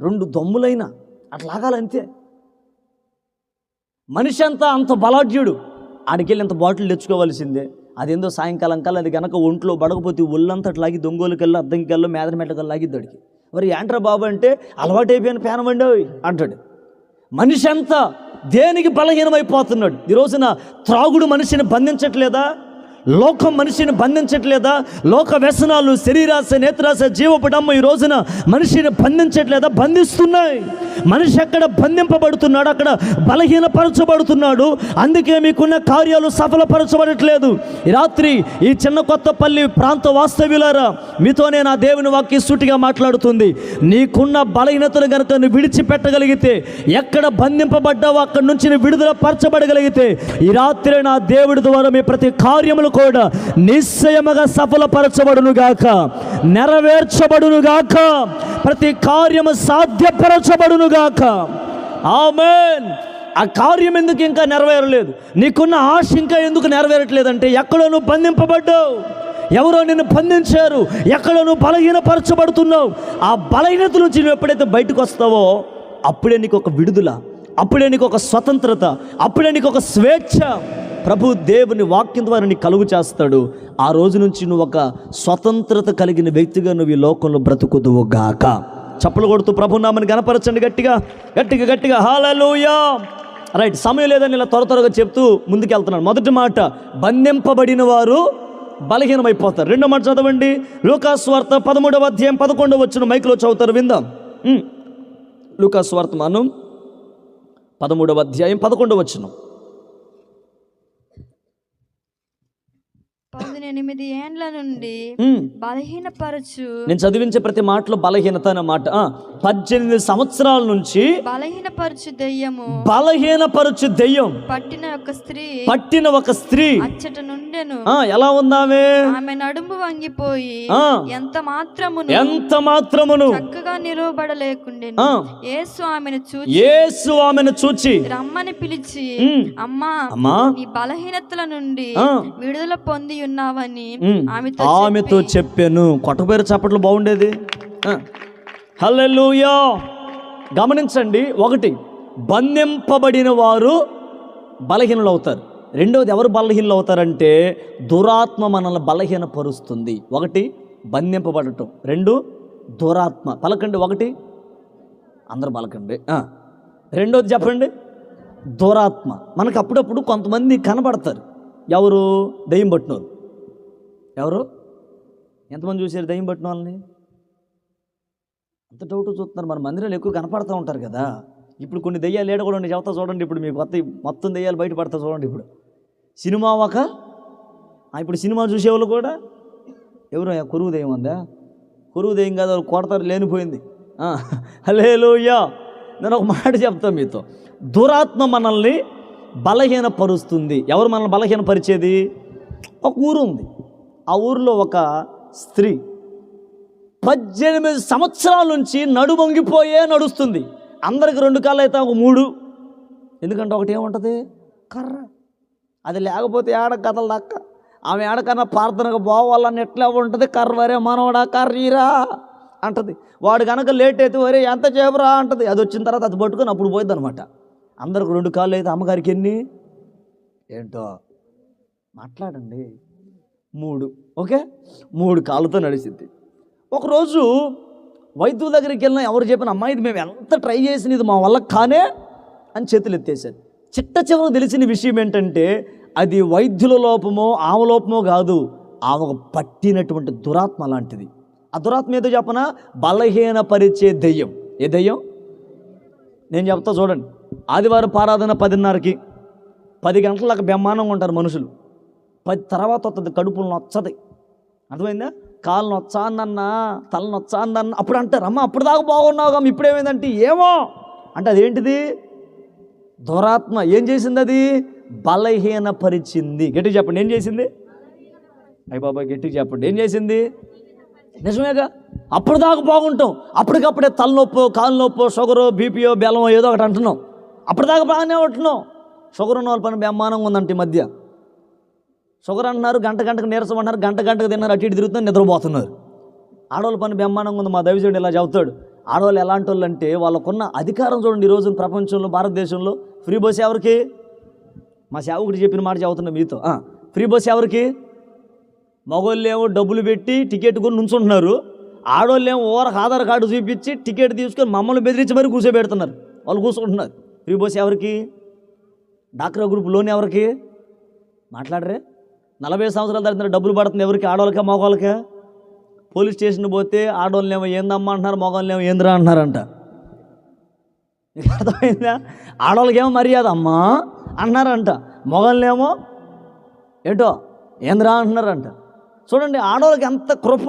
2 దమ్ములైనా అట్లా లాగాలంతే. మనిషి అంతా అంత బలాఢ్యుడు. ఆడికెళ్ళి ఇంత బాటిల్ తెచ్చుకోవాల్సిందే. అదేందో సాయంకాలం కల్లా అది కనుక ఒంట్లో పడకపోతే ఒళ్ళంతా అట్లాగి దొంగోలుకెళ్ళి అద్దంకెళ్ళి మేదర మెట్టకల్లా లాగిద్ది అడిగి. మరి ఏంట్రా బాబు అంటే అలవాటు అయిపోయిన పేనమండి అంటాడు. మనిషి అంతా దేనికి బలహీనమైపోతున్నాడు? ఈ రోజున త్రాగుడు మనిషిని బంధించట్లేదా? లోకం మనిషిని బంధించట్లేదా? లోక వ్యసనాలు, శరీరాశ, నేత్రాశ, జీవపడమ్మ ఈ రోజున మనిషిని బంధించట్లేదా? బంధిస్తున్నాయి. మనిషి ఎక్కడ బంధింపబడుతున్నాడు, అక్కడ బలహీనపరచబడుతున్నాడు. అందుకే మీకున్న కార్యాలు సఫలపరచబడట్లేదు. ఈ రాత్రి ఈ చిన్న కొత్తపల్లి ప్రాంత వాస్తవ్యులారా, మీతోనే నా దేవుని వాక్యం సూటిగా మాట్లాడుతుంది. నీకున్న బలహీనతను కనుక నువ్వు విడిచిపెట్టగలిగితే, ఎక్కడ బంధింపబడ్డావో అక్కడి నుంచి నువ్వు విడుదల పరచబడగలిగితే, ఈ రాత్రి నా దేవుడి ద్వారా మీ ప్రతి కార్యములు కూడా నిశ్చయముగా సఫలపరచబడునుగాక, నెరవేర్చబడునుగాక, ప్రతి కార్యము సాధ్యపరచబడునుగాక. ఆమేన్. ఆ కార్యం ఎందుకు ఇంకా నెరవేరలేదు? నీకున్న ఆశ ఇంకా ఎందుకు నెరవేరట్లేదంటే, ఎక్కడో నువ్వు బంధింపబడ్డావు, ఎవరో నిన్ను బంధించారు, ఎక్కడో నువ్వు బలహీనపరచబడుతున్నావు. ఆ బలహీనత నుంచి నువ్వు ఎప్పుడైతే బయటకు వస్తావో అప్పుడే నీకు ఒక విడుదల, అప్పుడే నీకు ఒక స్వతంత్రత, అప్పుడే నీకు ఒక స్వేచ్ఛ ప్రభు దేవుని వాక్యం ద్వారా నీకు కలుగు చేస్తాడు. ఆ రోజు నుంచి నువ్వు ఒక స్వతంత్రత కలిగిన వ్యక్తిగా నువ్వు ఈ లోకంలో బ్రతుకుదువు గాక. చప్పలు కొడుతూ ప్రభు నామని గణపరచండి గట్టిగా. హల్లెలూయా. రైట్, సమయం లేదని ఇలా త్వరగా చెప్తూ ముందుకెళ్తున్నాను. మొదటి మాట, బంధింపబడిన వారు బలహీనమైపోతారు. రెండో మాట చదవండి, లూకాసు వార్త 13వ అధ్యాయం 11వ వచనం మైక్లో చదువుతారు, విందాం. లూకాసు వార్త 13వ అధ్యాయం 11వ వచనం. 18 ఏండ్ల నుండి బలహీనపరచు, నేను చదివించే ప్రతి మాటలో బలహీనత అనే మాట. 18 సంవత్సరాల నుంచి బలహీనపరచు దెయ్యం పట్టిన ఒక స్త్రీ అచ్చట నుండెను. ఎలా ఉందామె? ఆమె నడుము వంగిపోయి ఎంత మాత్రమును చక్కగా నిలవబడలేకుండెను. యేసు ఆమెను చూచి రమ్మని పిలిచి, అమ్మా, నీ బలహీనతల నుండి విడుదల పొంది ఉన్నావని ఆమెతో చెప్పాను. కొట్టపేరు చప్పట్లు బాగుండేది. హల్లెలూయా. గమనించండి, 1, బంధింపబడిన వారు బలహీనులు అవుతారు. రెండవది, ఎవరు బలహీనులు అవుతారంటే దురాత్మ మనల్ని బలహీనపరుస్తుంది. 1 బంధింపబడటం, 2 దురాత్మ. పలకండి, 1 అందరూ పలకండి. రెండోది చెప్పండి, దురాత్మ. మనకు అప్పుడప్పుడు కొంతమంది కనబడతారు. ఎవరు? దయ్యం పట్టినోరు. ఎవరు? ఎంతమంది చూసారు దయ్యం పట్టిన వాళ్ళని? అంత డౌట్ చూస్తున్నారు. మన మందిరాలు ఎక్కువ కనపడుతూ ఉంటారు కదా. ఇప్పుడు కొన్ని దయ్యాలు ఏడ కూడా చెబుతా చూడండి. ఇప్పుడు మీకు మొత్తం దయ్యాలు బయటపడతా చూడండి. ఇప్పుడు సినిమా ఇప్పుడు సినిమా చూసేవాళ్ళు కూడా ఎవరు? కొరువు దయ్యం ఉందా? కొరువు దయ్యం కాదు, వాళ్ళు కొడతారు, లేనిపోయింది. హల్లెలూయా. నేను ఒక మాట చెప్తాను మీతో. దురాత్మ మనల్ని బలహీనపరుస్తుంది. ఎవరు మనల్ని బలహీనపరిచేది? ఒక ఊరు ఉంది. ఆ ఊరిలో ఒక స్త్రీ 18 సంవత్సరాల నుంచి నడుమొంగిపోయే నడుస్తుంది. అందరికి 2 కాళ్ళు అయితే ఒక 3. ఎందుకంటే ఒకటి ఏముంటుంది? కర్ర. అది లేకపోతే ఏడ కథలు దక్క. ఆమె ఏడకన్నా ప్రార్థనకు పోవాలని ఎట్లా ఉంటుంది? కర్ర, వరే మనవడా కర్రీరా అంటది. వాడు కనుక లేట్ అయితే వరే ఎంత చేపరా అంటది. అది వచ్చిన తర్వాత అది పట్టుకొని అప్పుడు పోయిద్ది అనమాట. అందరికి 2 కాళ్ళు అయితే అమ్మగారికి ఎన్ని? ఏంటో మాట్లాడండి, 3. ఓకే, 3 కాళ్ళతో నడిచింది. ఒకరోజు వైద్యుల దగ్గరికి వెళ్ళినా ఎవరు చెప్పిన, అమ్మాయి ఇది మేము ఎంత ట్రై చేసిన ఇది మా వల్ల కానే అని చేతులు ఎత్తేసారు. చివరికి తెలిసిన విషయం ఏంటంటే అది వైద్యుల లోపమో ఆమె లోపమో కాదు, ఆమెకు పట్టినటువంటి దురాత్మ లాంటిది. ఆ దురాత్మ ఏదో చెప్పనా, బలహీనపరిచే దెయ్యం. ఏ దెయ్యం? నేను చెప్తా చూడండి. ఆదివారం ఆరాధన 10:30కి, 10 గంటలకు బ్రహ్మాండంగా ఉంటారు మనుషులు. 10 తర్వాత వస్తుంది కడుపులు నొచ్చది, అర్థమైందా? కాళ్ళు నొచ్చాందన్నా, తల నొచ్చాందన్నా అప్పుడు అంటారు, అమ్మ అప్పుడు దాకా బాగున్నావుగా ఇప్పుడేమైందంటే ఏమో అంటే అదేంటిది? దురాత్మ. ఏం చేసింది అది? బలహీనపరిచింది. గట్టిగా చెప్పండి, ఏం చేసింది? అయ్య బాబాయ్ గట్టిగా చెప్పండి, ఏం చేసింది? నిజమేగా, అప్పుడు దాకా బాగుంటాం, అప్పటికప్పుడే తలనొప్పో, కాలు నొప్పో, షుగరో, బీపీయో, బెల్లమో ఏదో ఒకటి అంటున్నాం. అప్పటిదాకా బాగానే ఉంటున్నాం. షుగర్ ఉన్న వాళ్ళ పని బ్రహ్మాండంగా ఉందంట ఈ మధ్య. షుగర్ అంటున్నారు, గంటకు నీరసం అంటున్నారు, గంటకు తిన్నారు, అటు ఇటు తిరుగుతున్నారు, నిద్రపోతున్నారు. ఆడవాళ్ళ పని బ్రహ్మాండంగా ఉంది. మా దైవజనుడు ఇలా చెబుతాడు, ఆడవాళ్ళు ఎలాంటి వాళ్ళు అంటే వాళ్ళకున్న అధికారం చూడండి. ఈరోజు ప్రపంచంలో, భారతదేశంలో ఫ్రీ బస్ ఎవరికి? మా సేవకుడు చెప్పిన మాట చదువుతున్నా మీతో. ఫ్రీ బస్ ఎవరికి? మగవాళ్ళు ఏమో డబ్బులు పెట్టి టికెట్ కొని నుంచుంటున్నారు, ఆడవాళ్ళు ఏమో ఓరకు ఆధార్ కార్డు చూపించి టికెట్ తీసుకొని మమ్మల్ని బెదిరించి మరీ కూర్చోబెడుతున్నారు, వాళ్ళు కూర్చుంటున్నారు. ఫ్రీ బస్ ఎవరికి? డాక్టర్ గ్రూప్ లోన్ ఎవరికి? మాట్లాడరే. 40 సంవత్సరాల తర్వాత డబ్బులు పడుతుంది ఎవరికి? ఆడవాళ్ళకే మగవాళ్ళకే? పోలీస్ స్టేషన్ పోతే ఆడవాళ్ళేమో ఏందమ్మా అంటున్నారు, మగవాళ్ళేమో ఏంద్రా అంటున్నారంట. నీకు అర్థమైందా? ఆడవాళ్ళకేమో మర్యాద అమ్మా అంటున్నారంట, మగవాళ్ళేమో ఏంటో ఏంద్రా అంటున్నారంట. చూడండి ఆడవాళ్ళకి ఎంత కృప.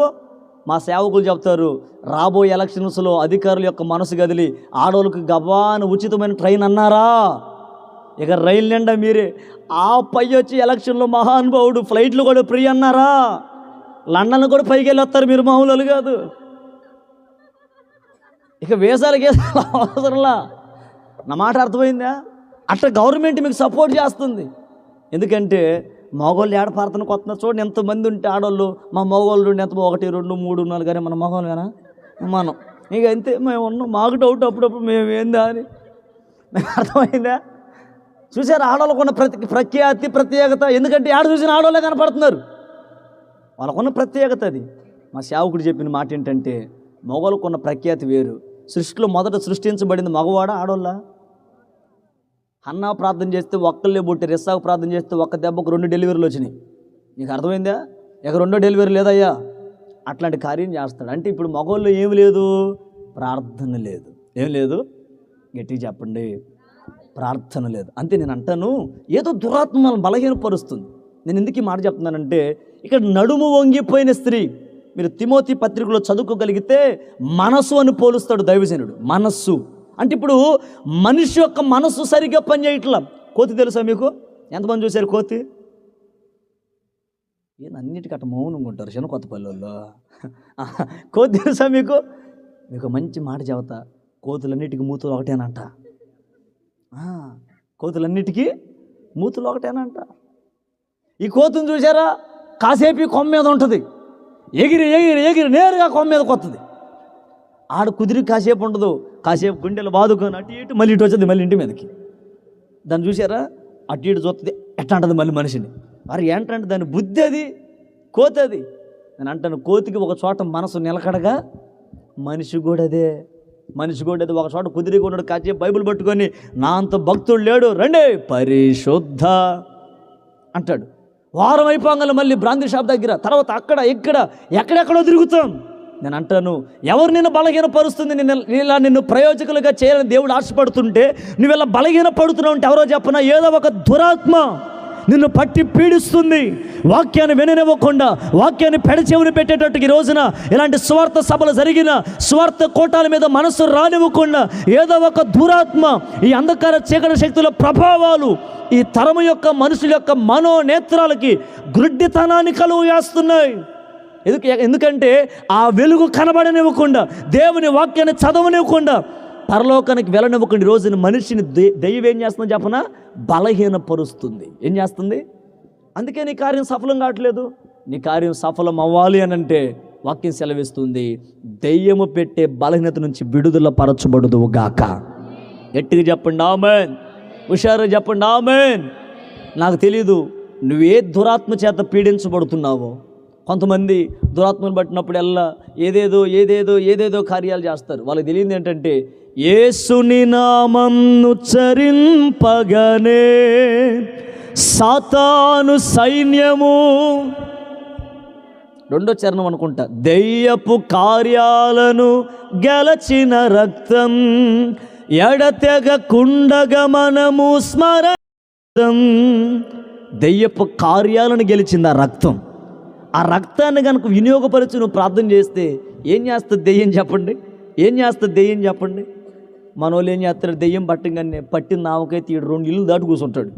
మా సేవకులు చెప్తారు, రాబోయే ఎలక్షన్స్లో అధికారుల యొక్క మనసు కదిలి ఆడవాళ్ళకి గబాను ఉచితమైన ట్రైన్ అన్నారా, ఇక రైలు నిండా మీరే. ఆ పై వచ్చి ఎలక్షన్లో మహానుభావుడు ఫ్లైట్లు కూడా ఫ్రీ అన్నారా, లండన్ కూడా పైకి వెళ్ళి వస్తారు మీరు, మామూలు కాదు. ఇక వేసాలకి అవసరంలా. నా మాట అర్థమైందా? అట్లా గవర్నమెంట్ మీకు సపోర్ట్ చేస్తుంది. ఎందుకంటే మగవాళ్ళు ఏడ ప్రార్థనకు వస్తున్నారు చూడండి. ఎంతమంది ఉంటే ఆడవాళ్ళు, మా మగవాళ్ళు ఉండి ఎంత 1, 2, 3, 4 కానీ మన మగవాళ్ళు కానీ మనం ఇక అంతే మేము ఉన్నాం. మాకు డౌట్ అప్పుడప్పుడు మేము ఏందా అని. అర్థమైందా? చూసారు ఆడవాళ్ళకున్న ప్రఖ్యాతి, ప్రత్యేకత. ఎందుకంటే ఆడ చూసిన ఆడవాళ్ళే కనపడుతున్నారు, వాళ్ళకున్న ప్రత్యేకత అది. మా సేవకుడు చెప్పిన మాట ఏంటంటే, మగవాళ్ళకున్న ప్రఖ్యాతి వేరు. సృష్టిలో మొదట సృష్టించబడింది మగవాడ ఆడవాళ్ళ? అన్నా ప్రార్థన చేస్తే ఒక్కళ్ళే పుట్టి, రిస్సాకు ప్రార్థన చేస్తే ఒక్క దెబ్బకు 2 డెలివరీలు వచ్చినాయి. నీకు అర్థమైందా? ఇక 2వ డెలివరీ లేదయ్యా. అట్లాంటి కార్యం చేస్తాడు. అంటే ఇప్పుడు మగవాళ్ళు ఏమి లేదు? ప్రార్థన లేదు. ఏం లేదు? గట్టిగా చెప్పండి, ప్రార్థన లేదు. అంతే. నేను అంటాను, ఏదో దురాత్మ మనల్ని బలహీనపరుస్తుంది. నేను ఎందుకు ఈ మాట చెప్తున్నానంటే, ఇక్కడ నడుము వంగిపోయిన స్త్రీ, మీరు తిమోతి పత్రికలో చదువుకోగలిగితే మనసు అని పోలుస్తాడు దైవజనుడు. మనస్సు అంటే ఇప్పుడు మనిషి యొక్క మనస్సు సరిగ్గా పనిచేయట్లా. కోతి తెలుసా మీకు? ఎంతమంది చూశారు కోతి? అన్నిటికట్ట మౌనంగా ఉంటారు చిన్న కొత్తపల్లిలో. కోతి తెలుసా మీకు? మీకు మంచి మాట చెబుతా, కోతులన్నిటికీ మూతులు ఒకటేనంట. కోతులన్నిటికీ మూతులు ఒకటేనంట. ఈ కోతుని చూసారా? కాసేపు కొమ్మ మీద ఉంటుంది, ఎగిరి ఎగిరి ఎగిరి నేరుగా కొమ్మ మీద కొత్తది. ఆడ కుదిరి కాసేపు ఉండదు, కాసేపు గుండెలు బాదుకొని అటు ఇటు మళ్ళీ ఇటు వచ్చేది, మళ్ళీ ఇంటి మీదకి. దాన్ని చూసారా? అటు ఇటు చూస్తుంది, ఎట్లా అంటుంది మళ్ళీ మనిషిని. మరి ఏంటంటే దాని బుద్ధి అది, కోతి అది. నేను అంటాను, కోతికి ఒక చోట మనసు నిలకడగా, మనిషి కూడా అదే. మనిషి కూడా అది ఒక చోట కుదిరిగా ఉన్నాడు, కాసేపు బైబిల్ పట్టుకొని నా అంత భక్తుడు లేడు, రండి పరిశుద్ధ అంటాడు. వారం అయిపోగానే మళ్ళీ బ్రాందీ షాప్ దగ్గర, తర్వాత అక్కడ ఇక్కడ ఎక్కడెక్కడో తిరుగుతాం. నేను అంటాను, ఎవరు నిన్ను బలహీనపరుస్తుంది? నిన్ను ప్రయోజకులుగా చేయాలని దేవుడు ఆశపడుతుంటే నువ్వు ఇలా బలహీనపడుతున్నావు అంటే ఎవరో చెప్పనా? ఏదో ఒక దురాత్మ నిన్ను పట్టి పీడిస్తుంది. వాక్యాన్ని విననివ్వకుండా, వాక్యాన్ని పెడచెవిని పెట్టేటట్టుగా ఈ రోజున ఇలాంటి స్వార్థ సభలు జరిగిన స్వార్థ కోటాల మీద మనసు రానివ్వకుండా ఏదో ఒక దురాత్మ, ఈ అంధకార చీకటి శక్తుల ప్రభావాలు ఈ తరము యొక్క మనుషుల యొక్క మనోనేత్రాలకి గుడ్డితనాన్ని కలుగు చేస్తున్నాయి. ఎందుకంటే ఆ వెలుగు కనబడనివ్వకుండా, దేవుని వాక్యాన్ని చదవనివ్వకుండా, పరలోకానికి వెళ్ళనివ్వకుండా ఈ రోజున మనిషిని దెయ్యం ఏం చేస్తుందో చెప్పనా? బలహీనపరుస్తుంది. ఏం చేస్తుంది? అందుకే నీ కార్యం సఫలం కావట్లేదు. నీ కార్యం సఫలం అవ్వాలి అని అంటే వాక్యం సెలవిస్తుంది, దెయ్యము పెట్టే బలహీనత నుంచి విడుదల పరచబడుదువు గాక. గట్టిగా చెప్పండి ఆమేన్. హుషారుగా చెప్పండి ఆమేన్. నాకు తెలీదు నువ్వే దురాత్మ చేత పీడించబడుతున్నావో. కొంతమంది దురాత్మను పట్టినప్పుడల్లా ఏదేదో ఏదేదో ఏదేదో కార్యాలు చేస్తారు. వాళ్ళకి తెలియదు ఏంటంటే, యేసుని నామం ఉచ్చరింపగానే సాతాను సైన్యము రెండో చరణం అనుకుంటా. దెయ్యపు కార్యాలను గెలచిన రక్తం, ఎడతెగకుండగా మనము స్మరణం. దెయ్యపు కార్యాలను గెలిచింది ఆ రక్తం. ఆ రక్తాన్ని కనుక వినియోగపరిచి నువ్వు ప్రార్థన చేస్తే ఏం చేస్తుంది దెయ్యం చెప్పండి? ఏం చేస్తుంది దెయ్యం చెప్పండి? మన వాళ్ళు ఏం చేస్తారు? దెయ్యం పట్టంగానే పట్టింది ఆమెకైతే 2 ఇల్లు దాటి కూర్చుంటాడు.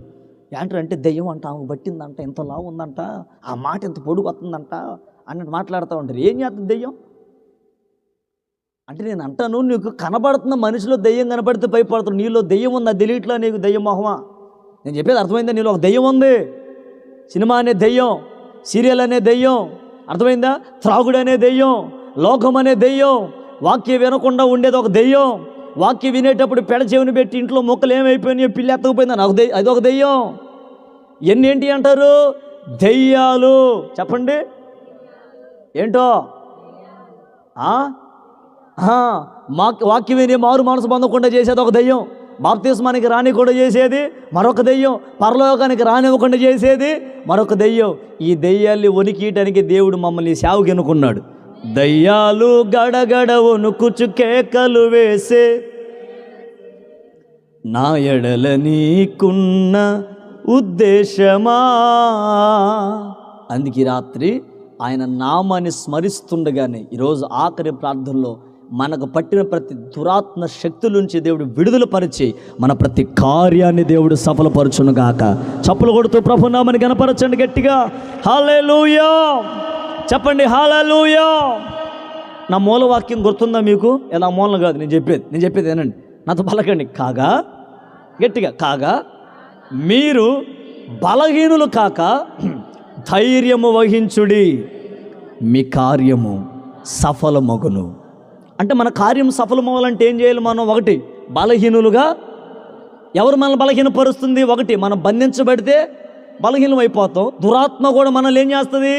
ఏంటంటే దెయ్యం అంట ఆమె పట్టిందంట, ఎంత లావు ఉందంట, ఆ మాట ఎంత పొడుగు వస్తుందంట అన్నట్టు మాట్లాడుతూ ఉంటారు. ఏం చేస్తుంది దెయ్యం అంటే? నేను అంటాను, నీకు కనబడుతున్న మనిషిలో దెయ్యం కనబడితే భయపడుతుంది. నీలో దెయ్యం ఉందా తెలియట్లా నీకు? దెయ్యం మొహమా? నేను చెప్పేది అర్థమైందా? నీలో ఒక దెయ్యం ఉంది. సినిమా అనే దెయ్యం, సీరియల్ అనే దెయ్యం, అర్థమైందా? త్రాగుడు అనే దెయ్యం, లోకం అనే దెయ్యం, వాక్యం వినకుండా ఉండేది ఒక దెయ్యం, వాక్యం వినేటప్పుడు పెడ చెవిని పెట్టి ఇంట్లో మొక్కలు ఏమైపోయినాయో పిల్లి ఎత్తకపోయిందని అది ఒక దెయ్యం. ఎన్నేంటి అంటారు? దెయ్యాలు. చెప్పండి ఏంటో? వాక్యం విని మారు మనసు పొందకుండా చేసేది ఒక దెయ్యం, బాప్తిస్మానికి రానివ్వకుండా చేసేది మరొక దెయ్యం, పరలోకానికి రానివ్వకుండా చేసేది మరొక దెయ్యం. ఈ దెయ్యాల్ని వణికియటానికి దేవుడు మమ్మల్ని సేవకి ఎన్నుకున్నాడు. దయ్యాలు గడగడ వణుకుచు కేకలు వేసే నా ఎడల నీకున్న ఉద్దేశమా. అందుకే రాత్రి ఆయన నామాన్ని స్మరిస్తుండగానే ఈరోజు ఆఖరి ప్రార్థనలో మనకు పట్టిన ప్రతి దురాత్మ శక్తుల నుంచి దేవుడు విడుదల పరిచి మన ప్రతి కార్యాన్ని దేవుడు సఫలపరచునుగాక. చప్పులు కొడుతూ ప్రభు నామని గణపరచండి గట్టిగా. హల్లెలూయా చెప్పండి, హల్లెలూయా. నా మూలవాక్యం గుర్తుందా మీకు? ఎలా మూలం కాదు నేను చెప్పేది ఏనండి, నాతో పలకండి. కాగా గట్టిగా, కాగా మీరు బలహీనులు కాక ధైర్యము వహించుడి, మీ కార్యము సఫలమగును. అంటే మన కార్యం సఫలమవ్వాలంటే ఏం చేయాలి? మనం ఒకటి బలహీనులుగా. ఎవరు మనల్ని బలహీనపరుస్తుంది? ఒకటి మనం బంధించబడితే బలహీనం అయిపోతాం. దురాత్మ కూడా మనల్ని ఏం చేస్తుంది?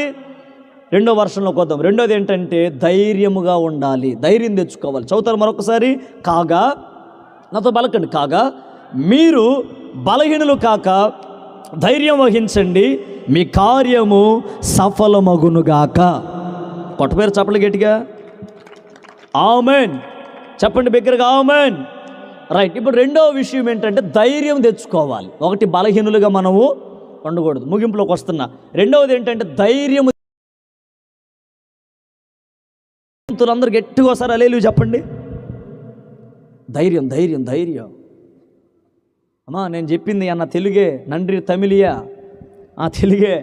రెండో వర్షంలోకి వద్దాం. రెండోది ఏంటంటే ధైర్యముగా ఉండాలి, ధైర్యం తెచ్చుకోవాలి. చదువుతారు మరొకసారి. కాగా, నాతో పలకండి, కాగా మీరు బలహీనులు కాక ధైర్యం వహించండి, మీ కార్యము సఫలమగునుగాక. కొట్టపేరు చప్పలు గట్టిగా. ఆమెన్ చెప్పండి బిగ్గరగా, ఆమెన్. రైట్. ఇప్పుడు రెండవ విషయం ఏంటంటే ధైర్యం తెచ్చుకోవాలి. ఒకటి బలహీనులుగా మనము ఉండకూడదు. ముగింపులోకి వస్తున్నా. రెండవది ఏంటంటే ధైర్యం. అందరూ గట్టిగా ఒకసారి హల్లెలూయా చెప్పండి. ధైర్యం, ధైర్యం, ధైర్యం. అమ్మా నేను చెప్పింది అన్న తెలుగే, నండ్రి తమిళియా తెలుగే.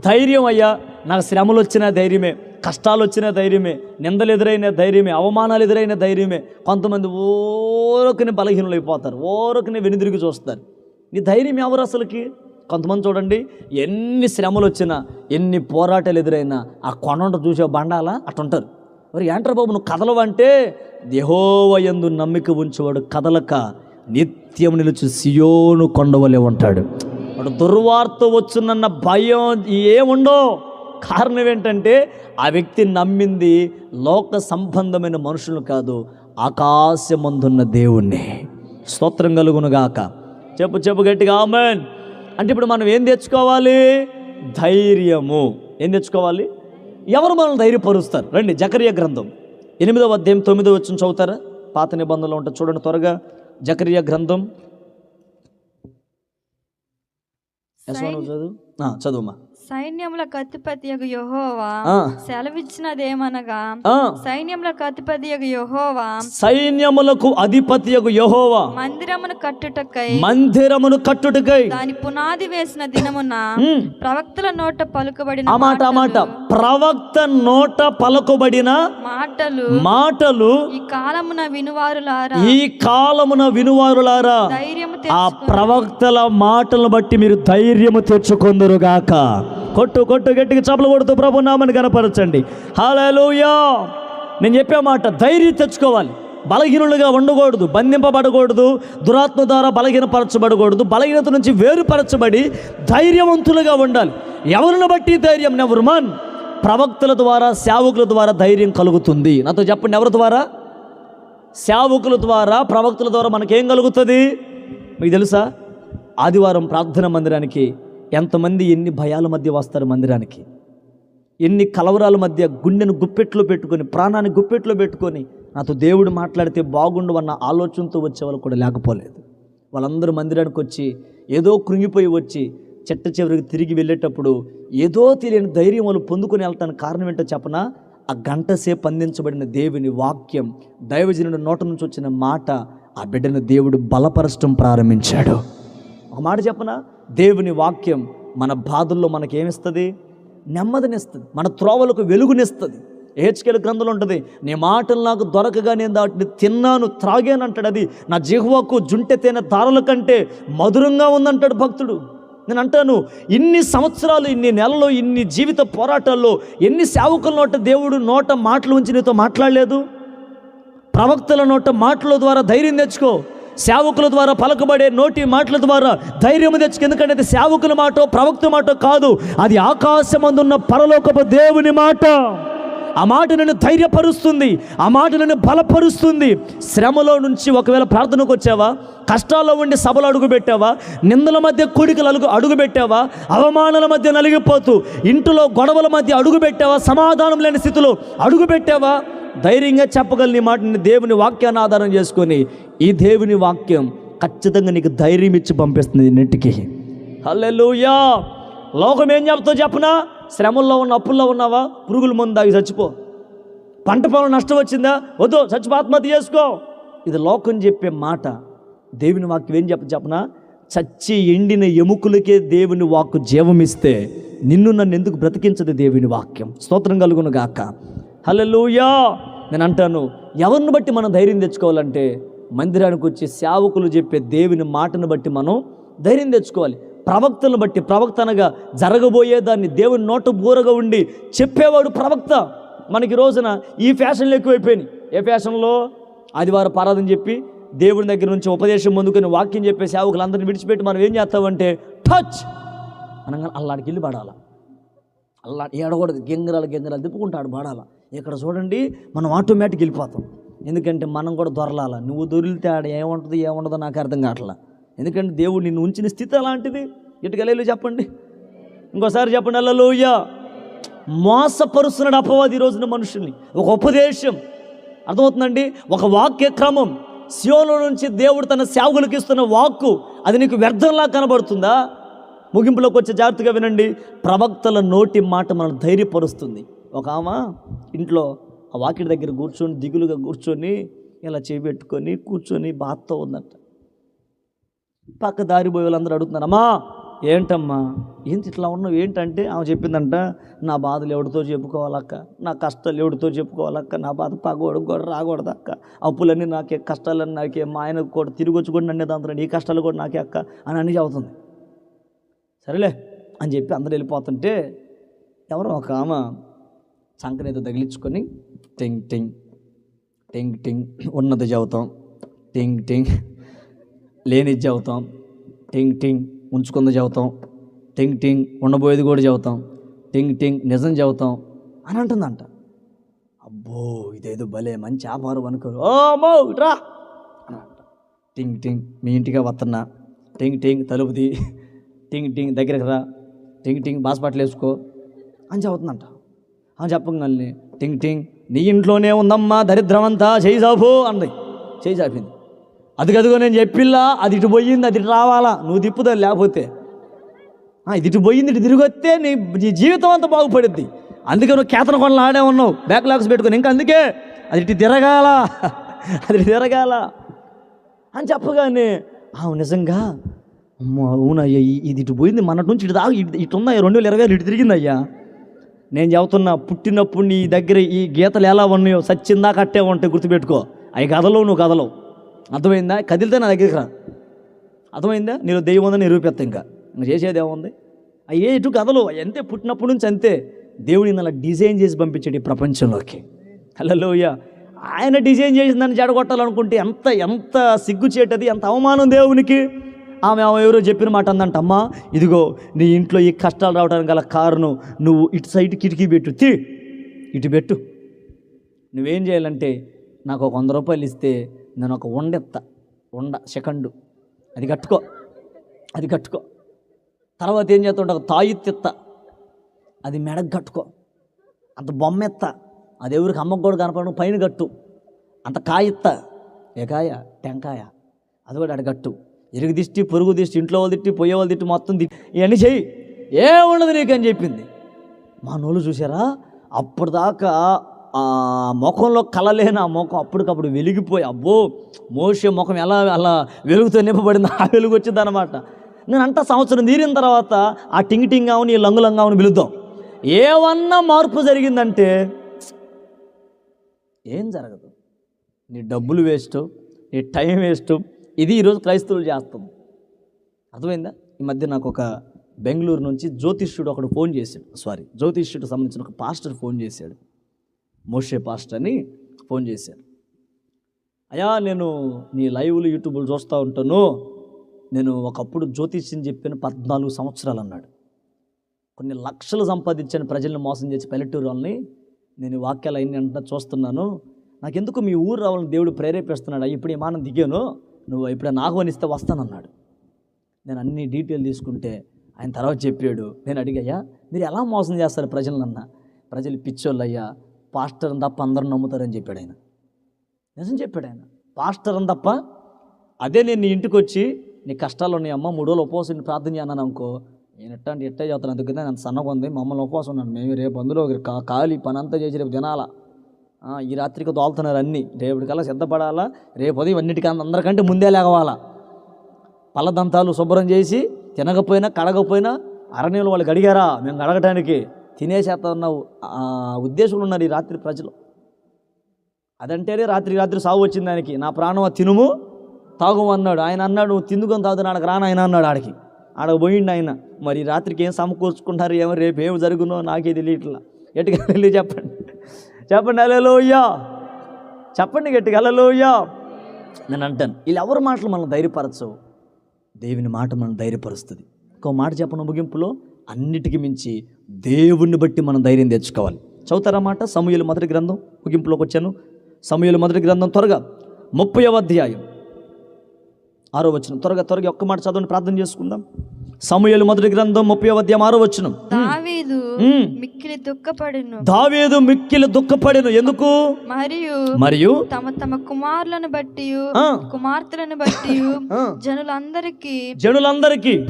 ధైర్యం అయ్యా. నాకు శ్రమలు వచ్చిన ధైర్యమే, కష్టాలు వచ్చిన ధైర్యమే, నిందలు ఎదురైన ధైర్యమే, అవమానాలు ఎదురైన ధైర్యమే. కొంతమంది ఓరకని బలహీనులు అయిపోతారు, ఓరకని వెనుదిరిగి చూస్తారు. నీ ధైర్యం ఎవరు అసలుకి? కొంతమంది చూడండి, ఎన్ని శ్రమలు వచ్చినా, ఎన్ని పోరాటాలు ఎదురైనా ఆ కొండ చూసే బండాలా అట్టుంటారు. మరి ఏంట్రా బాబు నువ్వు కదలవంటే, యెహోవా యందు నమ్మిక ఉంచేవాడు కదలక నిత్యం నిలుచు సియోను కొండవలే ఉంటాడు. వాడు దుర్వార్త వచ్చునన్న భయం ఏముండో. కారణం ఏంటంటే ఆ వ్యక్తి నమ్మింది లోక సంబంధమైన మనుషులు కాదు, ఆకాశమందున్న దేవుణ్ణి. స్తోత్రం కలుగునుగాక. చెప్పు గట్టిగా ఆమేన్. అంటే ఇప్పుడు మనం ఏం తెచ్చుకోవాలి? ధైర్యము. ఏం తెచ్చుకోవాలి? ఎవరు మనల్ని ధైర్యపరుస్తారు? రండి జకర్యా గ్రంథం 8వ అధ్యాయం 9వ వచనం చదువుతారా? పాత నిబంధనలో ఉంటుంది చూడండి త్వరగా. జకర్యా గ్రంథం చదువుమా. సైన్యములకు అధిపతియగు యెహోవా సెలవిచ్చినదేమనగా, సైన్యములకు అధిపతియగు యెహోవా, సైన్యములకు అధిపతియగు యెహోవా మందిరమును కట్టుటకై దాని పునాది వేసిన దినమున ప్రవక్తల నోట పలుకబడిన ప్రవక్త నోట పలుకబడిన మాటలు ఈ కాలమున వినువారులారా ఆ ప్రవక్తల మాటలను బట్టి మీరు ధైర్యము తెచ్చుకొందురుగాక. కొట్టు గట్టిగా చప్పలు కొడుతూ ప్రభు నామని కనపరచండి. హల్లెలూయా. నేను చెప్పే మాట, ధైర్యం తెచ్చుకోవాలి. బలహీనులుగా ఉండకూడదు, బంధింపబడకూడదు, దురాత్మ ద్వారా బలహీనపరచబడకూడదు. బలహీనత నుంచి వేరుపరచబడి ధైర్యవంతులుగా ఉండాలి. ఎవరిని బట్టి ధైర్యం? నెవర్ మన్. ప్రవక్తల ద్వారా, సేవకుల ద్వారా ధైర్యం కలుగుతుంది. నాతో చెప్పండి, ఎవరి ద్వారా? సేవకుల ద్వారా, ప్రవక్తల ద్వారా మనకేం కలుగుతుంది? మీకు తెలుసా? ఆదివారం ప్రార్థన మందిరానికి ఎంతమంది ఎన్ని భయాల మధ్య వస్తారు మందిరానికి? ఎన్ని కలవరాల మధ్య గుండెను గుప్పెట్లో పెట్టుకొని, ప్రాణాన్ని గుప్పెట్లో పెట్టుకొని నాతో దేవుడు మాట్లాడితే బాగుండు అన్న ఆలోచనతో వచ్చే వాళ్ళు కూడా లేకపోలేదు. వాళ్ళందరూ మందిరానికి వచ్చి ఏదో కృంగిపోయి వచ్చి చెట్ట చివరికి తిరిగి వెళ్ళేటప్పుడు ఏదో తెలియని ధైర్యం వాళ్ళు పొందుకొని వెళ్ళటానికి కారణం ఏంటో చెప్పనా? ఆ గంట సేపు అందించబడిన దేవుని వాక్యం, దైవజనుడి నోట నుంచి వచ్చిన మాట ఆ బిడ్డను దేవుడు బలపరచడం ప్రారంభించాడు. ఒక మాట చెప్పనా? దేవుని వాక్యం మన బాధల్లో మనకేమిస్తుంది? నెమ్మదినిస్తుంది, మన త్రోవలకు వెలుగునిస్తుంది. హెచ్కేల గ్రంథంలో ఉంటుంది, నీ మాటలు నాకు దొరకగా నేను దాటిని తిన్నాను, త్రాగాను అంటాడు. అది నా జిహ్వకు జుంటె తేనె దారుల కంటే మధురంగా ఉందంటాడు భక్తుడు. నేను అంటాను, ఇన్ని సంవత్సరాలు, ఇన్ని నెలలు, ఇన్ని జీవిత పోరాటాల్లో ఎన్ని సేవకుల నోట దేవుడు నోట మాటలు ఉంచి నీతో మాట్లాడలేదు? ప్రవక్తల నోట మాటల ద్వారా ధైర్యం తెచ్చుకో. సేవకుల ద్వారా పలకబడే నోటి మాటల ద్వారా ధైర్యం తెచ్చుకో. ఎందుకంటే అది సేవకుల మాట, ప్రవక్త మాట కాదు, అది ఆకాశమందున్న పరలోకపు దేవుని మాట. ఆ మాట నన్ను ధైర్యపరుస్తుంది, ఆ మాట నన్ను బలపరుస్తుంది. శ్రమలో నుంచి ఒకవేళ ప్రార్థనకు వచ్చావా, కష్టాల్లో ఉండి సభలు అడుగు పెట్టావా, నిందల మధ్య కూడికలు అడుగు పెట్టావా, అవమానాల మధ్య నలిగిపోతూ ఇంటిలో గొడవల మధ్య అడుగు పెట్టావా, సమాధానం లేని స్థితిలో అడుగు పెట్టావా, ధైర్యంగా చెప్పగలని మాటని దేవుని వాక్యాన్ని ఆధారం చేసుకొని, ఈ దేవుని వాక్యం ఖచ్చితంగా నీకు ధైర్యం ఇచ్చి పంపిస్తుంది ఇంటికి. హల్లెలూయా. లోకం ఏం చెప్తావు చెప్పనా? శ్రమల్లో ఉన్న, అప్పుల్లో ఉన్నావా, పురుగుల మందు తాగి చచ్చిపో. పంట పొలం నష్టం వచ్చిందా, వద్దు చచ్చిపో, ఆత్మహత్య చేసుకో. ఇది లోకం చెప్పే మాట. దేవుని వాక్యం ఏం చెప్పనా? చచ్చి ఎండిన ఎముకలకే దేవుని వాక్కు జీవమిస్తే నిన్ను నన్ను ఎందుకు బ్రతికించదు దేవుని వాక్యం? స్తోత్రం కలుగును గాక. హల్లెలూయా. నేను అంటాను, ఎవరిని బట్టి మనం ధైర్యం తెచ్చుకోవాలంటే మందిరానికి వచ్చి సేవకులు చెప్పే దేవుని మాటను బట్టి మనం ధైర్యం తెచ్చుకోవాలి. ప్రవక్తలను బట్టి, ప్రవక్త అనగా జరగబోయేదాన్ని దేవుని నోట బూరగా ఉండి చెప్పేవాడు ప్రవక్త. మనకి రోజున ఈ ఫ్యాషన్లు ఎక్కువైపోయినాయి. ఏ ఫ్యాషన్లో? ఆదివారం ఆరాధన చెప్పి దేవుని దగ్గర నుంచి ఉపదేశం పొందుకొని వాక్యం చెప్పే సేవకులందరినీ విడిచిపెట్టి మనం ఏం చేస్తామంటే టచ్ అనగా అల్లాడికి వెళ్ళి పడాలా, అల్లా ఏడకూడదు, గింగరాలు తిప్పుకుంటాడు పడాలా. ఇక్కడ చూడండి, మనం ఆటోమేటిక్ వెళ్ళిపోతాం. ఎందుకంటే మనం కూడా దొరలాల. నువ్వు దొరికితే ఆడ ఏముండదో నాకు అర్థం కావట్లా. ఎందుకంటే దేవుడు నిన్ను ఉంచిన స్థితి అలాంటిది. ఇటుకలేలు చెప్పండి, ఇంకోసారి చెప్పండి, హల్లెలూయా. మోసపరుస్తున్నాడు అపవాది ఈ రోజున మనుషుల్ని. ఒక ఉపదేశం అర్థమవుతుందండి, ఒక వాక్య క్రమం. సియోను నుంచి దేవుడు తన సేవకులకు ఇస్తున్న వాక్కు అది నీకు వ్యర్థంలా కనబడుతుందా? ముగింపులోకి వచ్చే జాగ్రత్తగా వినండి. ప్రవక్తల నోటి మాట మనల్ని ధైర్యపరుస్తుంది. ఒక ఆమె ఇంట్లో ఆ వాకిటి దగ్గర కూర్చొని దిగులుగా కూర్చొని ఇలా చేపెట్టుకొని కూర్చొని బాధతో ఉందంట. పక్క దారి పోయే వాళ్ళందరూ అడుగుతున్నారు, అమ్మా ఏంటమ్మా, ఏంటి ఇట్లా ఉన్నావు ఏంటంటే, ఆమె చెప్పిందంట, నా బాధలు ఎవరితో చెప్పుకోవాలక్క, నా కష్టాలు ఎవరితో చెప్పుకోవాలక్క, నా బాధ పగోడు కూడా రాకూడదక్క, అప్పులన్నీ నాకే, కష్టాలన్నీ నాకే, మా ఆయన కూడా తిరిగి వచ్చి కూడా నన్ను దాంతో ఈ కష్టాలు కూడా నాకే అక్క అని అన్నీ చెబుతుంది. సరేలే అని చెప్పి అందరూ వెళ్ళిపోతుంటే ఎవరో ఒక ఆమె చంకనేదో తగిలించుకొని టింగ్ టింగ్ టింగ్ టింగ్ ఉన్నది చెబుతాం, టింగ్ టింగ్ లేనిది చెబుతాం, టింగ్ టింగ్ ఉంచుకుంది చెబుతాం, టింగ్ టింగ్ ఉండబోయేది కూడా చెబుతాం, టింగ్ టింగ్ నిజం చెబుతాం అని అంటుందంట. అబ్బో ఇదేదో భలే మంచి వ్యాపారం అనుకోరు. ఓ మో రా అని అంట. టింగ్ టింగ్ మీ ఇంటిగా వస్తున్నా, టింగ్ టింగ్ తలుపుది, టింగ్ టింగ్ దగ్గరికి రా, టింగ్ టింగ్ బాస్పాట్లు వేసుకో అని చెబుతుందంట. అని చెప్పగానే టింగ్ టింగ్ నీ ఇంట్లోనే ఉందమ్మా దరిద్రం అంతా, చేయి చాపు అంది. చేయి చాపింది. అది కదుగో నేను చెప్పిల్లా, అది ఇటు పోయింది, అది ఇటు రావాలా, నువ్వు తిప్పుదా, లేకపోతే ఇది ఇటు పోయింది, ఇటు తిరిగి వస్తే నీ జీవితం అంతా బాగుపడుద్ది. అందుకే నువ్వు కేతన కొనలు ఆడే ఉన్నావు బ్యాక్లాగ్స్ పెట్టుకొని, ఇంకా అందుకే అది ఇటు తిరగాల, అది ఇటు తిరగాల అని చెప్పగానే నిజంగా అవునయ్యా ఇది ఇటు పోయింది, మన నుంచి ఇటు దాకా ఇటు ఉందా, 2020 ఇటు తిరిగిందయ్యా. నేను చెబుతున్నా, పుట్టినప్పుడు నీ దగ్గర ఈ గీతలు ఎలా ఉన్నాయో సచ్చిందా కట్టే ఉంటాయి, గుర్తుపెట్టుకో. అవి కదలవు, నువ్వు కదలవు. అర్థమైందా? కదిలితే నా దగ్గరికి రా. అర్థమైందా? నేను దెయ్యం ఉందని నిరూపిస్తా. ఇంకా చేసేది ఏముంది? అయ్యే ఇటు కథలు అంతే, పుట్టినప్పటి నుంచి అంతే. దేవుడిని అలా డిజైన్ చేసి పంపించాడు ఈ ప్రపంచంలోకి. హల్లెలూయా. ఆయన డిజైన్ చేసిందని చెడగొట్టాలనుకుంటే ఎంత ఎంత సిగ్గుచేటది, ఎంత అవమానం దేవునికి. ఆమె ఎవరో చెప్పిన మాట అందంట, అమ్మా ఇదిగో నీ ఇంట్లో ఈ కష్టాలు రావడానికి గల కారణం నువ్వు ఇటు సైడ్ కిటికీ పెట్టు, ఇటు పెట్టు. నువ్వేం చేయాలంటే నాకు ఒక 100 రూపాయలు ఇస్తే నేను ఒక ఉండ సెకండు అది కట్టుకో. తర్వాత ఏం చేస్తావు, ఒక తాయిత్తెత్త అది మెడకు కట్టుకో. అంత బొమ్మ ఎత్త, అది ఎవరికి అమ్మకు కూడా కనపడడం పైన గట్టు, అంత కాయ ఎత్త, ఏ కాయ టెంకాయ, అది కూడా అడగట్టు, ఇరుగు దిష్టి పొరుగు దిష్టి, ఇంట్లో వాళ్ళు తిట్టి పోయే వాళ్ళు తిట్టి మొత్తం తిట్టి ఇవన్నీ చెయ్యి, ఏముండదు నీకు అని చెప్పింది. మా నోళ్ళు చూసారా, అప్పటిదాకా ముఖంలో కలలేని ఆ ముఖం అప్పటికప్పుడు వెలిగిపోయి, అబ్బో మోషే ముఖం ఎలా అలా వెలుగుతో నింపబడింది, ఆ వెలుగు వచ్చింది అనమాట. నేను అంతా సంవత్సరం తీరిన తర్వాత ఆ టింగ్ టింగ్ అవును ఈ లంగు లంగు అవును పిలుద్దాం. ఏమన్నా మార్పు జరిగిందంటే ఏం జరగదు. నీ డబ్బులు వేస్ట్, నీ టైం వేస్ట్. ఇది ఈరోజు క్రైస్తవులు చేస్తుంది. అర్థమైందా? ఈ మధ్య నాకు ఒక బెంగళూరు నుంచి జ్యోతిష్యుడు ఒకడు ఫోన్ చేశాడు, జ్యోతిష్యుడికి సంబంధించిన ఒక పాస్టర్ ఫోన్ చేశాడు, మోషే పాస్టర్ అని ఫోన్ చేశాడు. అయ్యా నేను నీ లైవ్లు యూట్యూబ్లు చూస్తూ ఉంటాను, నేను ఒకప్పుడు జ్యోతిష్యం చెప్పిన 14 సంవత్సరాలు అన్నాడు. కొన్ని లక్షలు సంపాదించాను ప్రజలను మోసం చేసి పల్లెటూరు వాళ్ళని. నేను వాక్యాలు అయిన అంతా చూస్తున్నాను, నాకెందుకు మీ ఊరు రావాలని దేవుడు ప్రేరేపిస్తున్నాడు. ఇప్పుడు విమానం దిగాను, నువ్వు ఎప్పుడైనా ఆహ్వానిస్తే వస్తానన్నాడు. నేను అన్ని డీటెయిల్ తీసుకుంటే ఆయన తర్వాత చెప్పాడు. నేను అడిగాయ్యా మీరు ఎలా మోసం చేస్తారు ప్రజలనన్నా, ప్రజలు పిచ్చోళ్ళు అయ్యా, పాస్టర్ అని తప్ప అందరూ నమ్ముతారని చెప్పాడు ఆయన. నిజం చెప్పాడు ఆయన, పాస్టర్ అని తప్ప. అదే నేను నీ ఇంటికి వచ్చి నీ కష్టాలు ఉన్నాయమ్మా 3 రోజులు ఉపవాసం ప్రార్థన చేయన్నాను అనుకో, నేను ఎట్టే చేస్తాను, అందుకనే నన్ను సన్నగా ఉంది, మమ్మల్ని ఉపవాసం ఉన్నాను, మేము రేపు అందులో ఖాళీ పని అంతా చేసి రేపు తినాలా, ఈ రాత్రికి తోలుతున్నారు అన్నీ, రేపటికల్లా సిద్ధపడాలా, రేపు ఉదయం అన్నిటికన్నా అందరికంటే ముందే లేగవాలా, పళ్ళదంతాలు శుభ్రం చేసి తినకపోయినా కడగకపోయినా అరణ్యంలో వాళ్ళు గడిగారా మేము గడగటానికి, తినేసేస్తున్నావు ఉద్దేశంలో ఉన్నారు ఈ రాత్రి ప్రజలు. అదంటేనే రాత్రి సాగు వచ్చింది ఆయనకి. నా ప్రాణం తినుము తాగుము అన్నాడు ఆయన. అన్నాడు నువ్వు తిందుకొని తాగుతున్నా ఆడకు రాను ఆయన అన్నాడు. ఆడకు పోయిండు ఆయన. మరి రాత్రికి ఏం సమకూర్చుకుంటారు, ఏమో రేపు ఏమి జరుగునో నాకే తెలియట్లా. గట్టిగా వెళ్ళి చెప్పండి హల్లెలూయా, చెప్పండి గట్టిగా హల్లెలూయా. నేను అంటాను, వీళ్ళు ఎవరి మాటలు మనం ధైర్యపరచవు, దేవుని మాట మనం ధైర్యపరుస్తుంది. ఇంకో మాట చెప్పను ముగింపులో, అన్నిటికీ మించి దేవుణ్ణి బట్టి మనం ధైర్యం తెచ్చుకోవాలి. చదువుతారా మాట? సమూయేలు మొదటి గ్రంథం, ముగింపులోకి వచ్చాను. సమూయేలు మొదటి గ్రంథం త్వరగా 30వ అధ్యాయం 6వ వచనం. త్వరగా ఒక్క మాట చదవండి, ప్రార్థన చేసుకుందాం. సమూయేలు మొదటి గ్రంథం 30వ అధ్యాయం 6వ వచనం. దావీదు మిక్కిలి దుఃఖపడెను. ఎందుకు? మరియు తమ కుమారులను బట్టి కుమార్తెలను బట్టి జనులందరికీ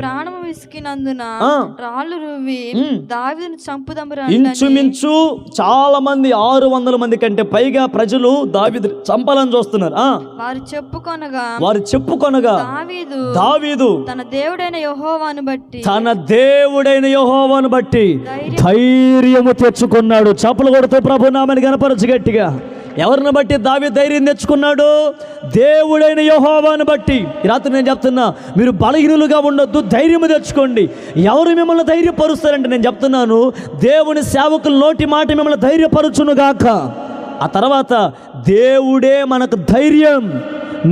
ప్రాణము విసికినందున రాళ్ళు రువ్వి దావీదును చంపుదము. ఇంచుమించు చాలా మంది 600 మంది కంటే పైగా ప్రజలు దావీదు చంపాలని చూస్తున్నారు. వారు చెప్పుకొనగా దావీదు తన దేవుడైన యెహోవాను బట్టి ధైర్యము తెచ్చుకున్నాడు. చప్పలు కొడుతూ ప్రభు నామని గణపరచు గట్టిగా. ఎవరిని బట్టి దావీదు ధైర్యం తెచ్చుకున్నాడు? దేవుడైన యెహోవాను బట్టి. ఈ రాత్రి నేను చెప్తున్నా, మీరు బలహీనులుగా ఉండొద్దు, ధైర్యము తెచ్చుకోండి. ఎవరు మిమ్మల్ని ధైర్యపరుస్తారంటే నేను చెప్తున్నాను, దేవుని సేవకుల నోటి మాట మిమ్మల్ని ధైర్యపరచునుగాక. ఆ తర్వాత దేవుడే మనకు ధైర్యం.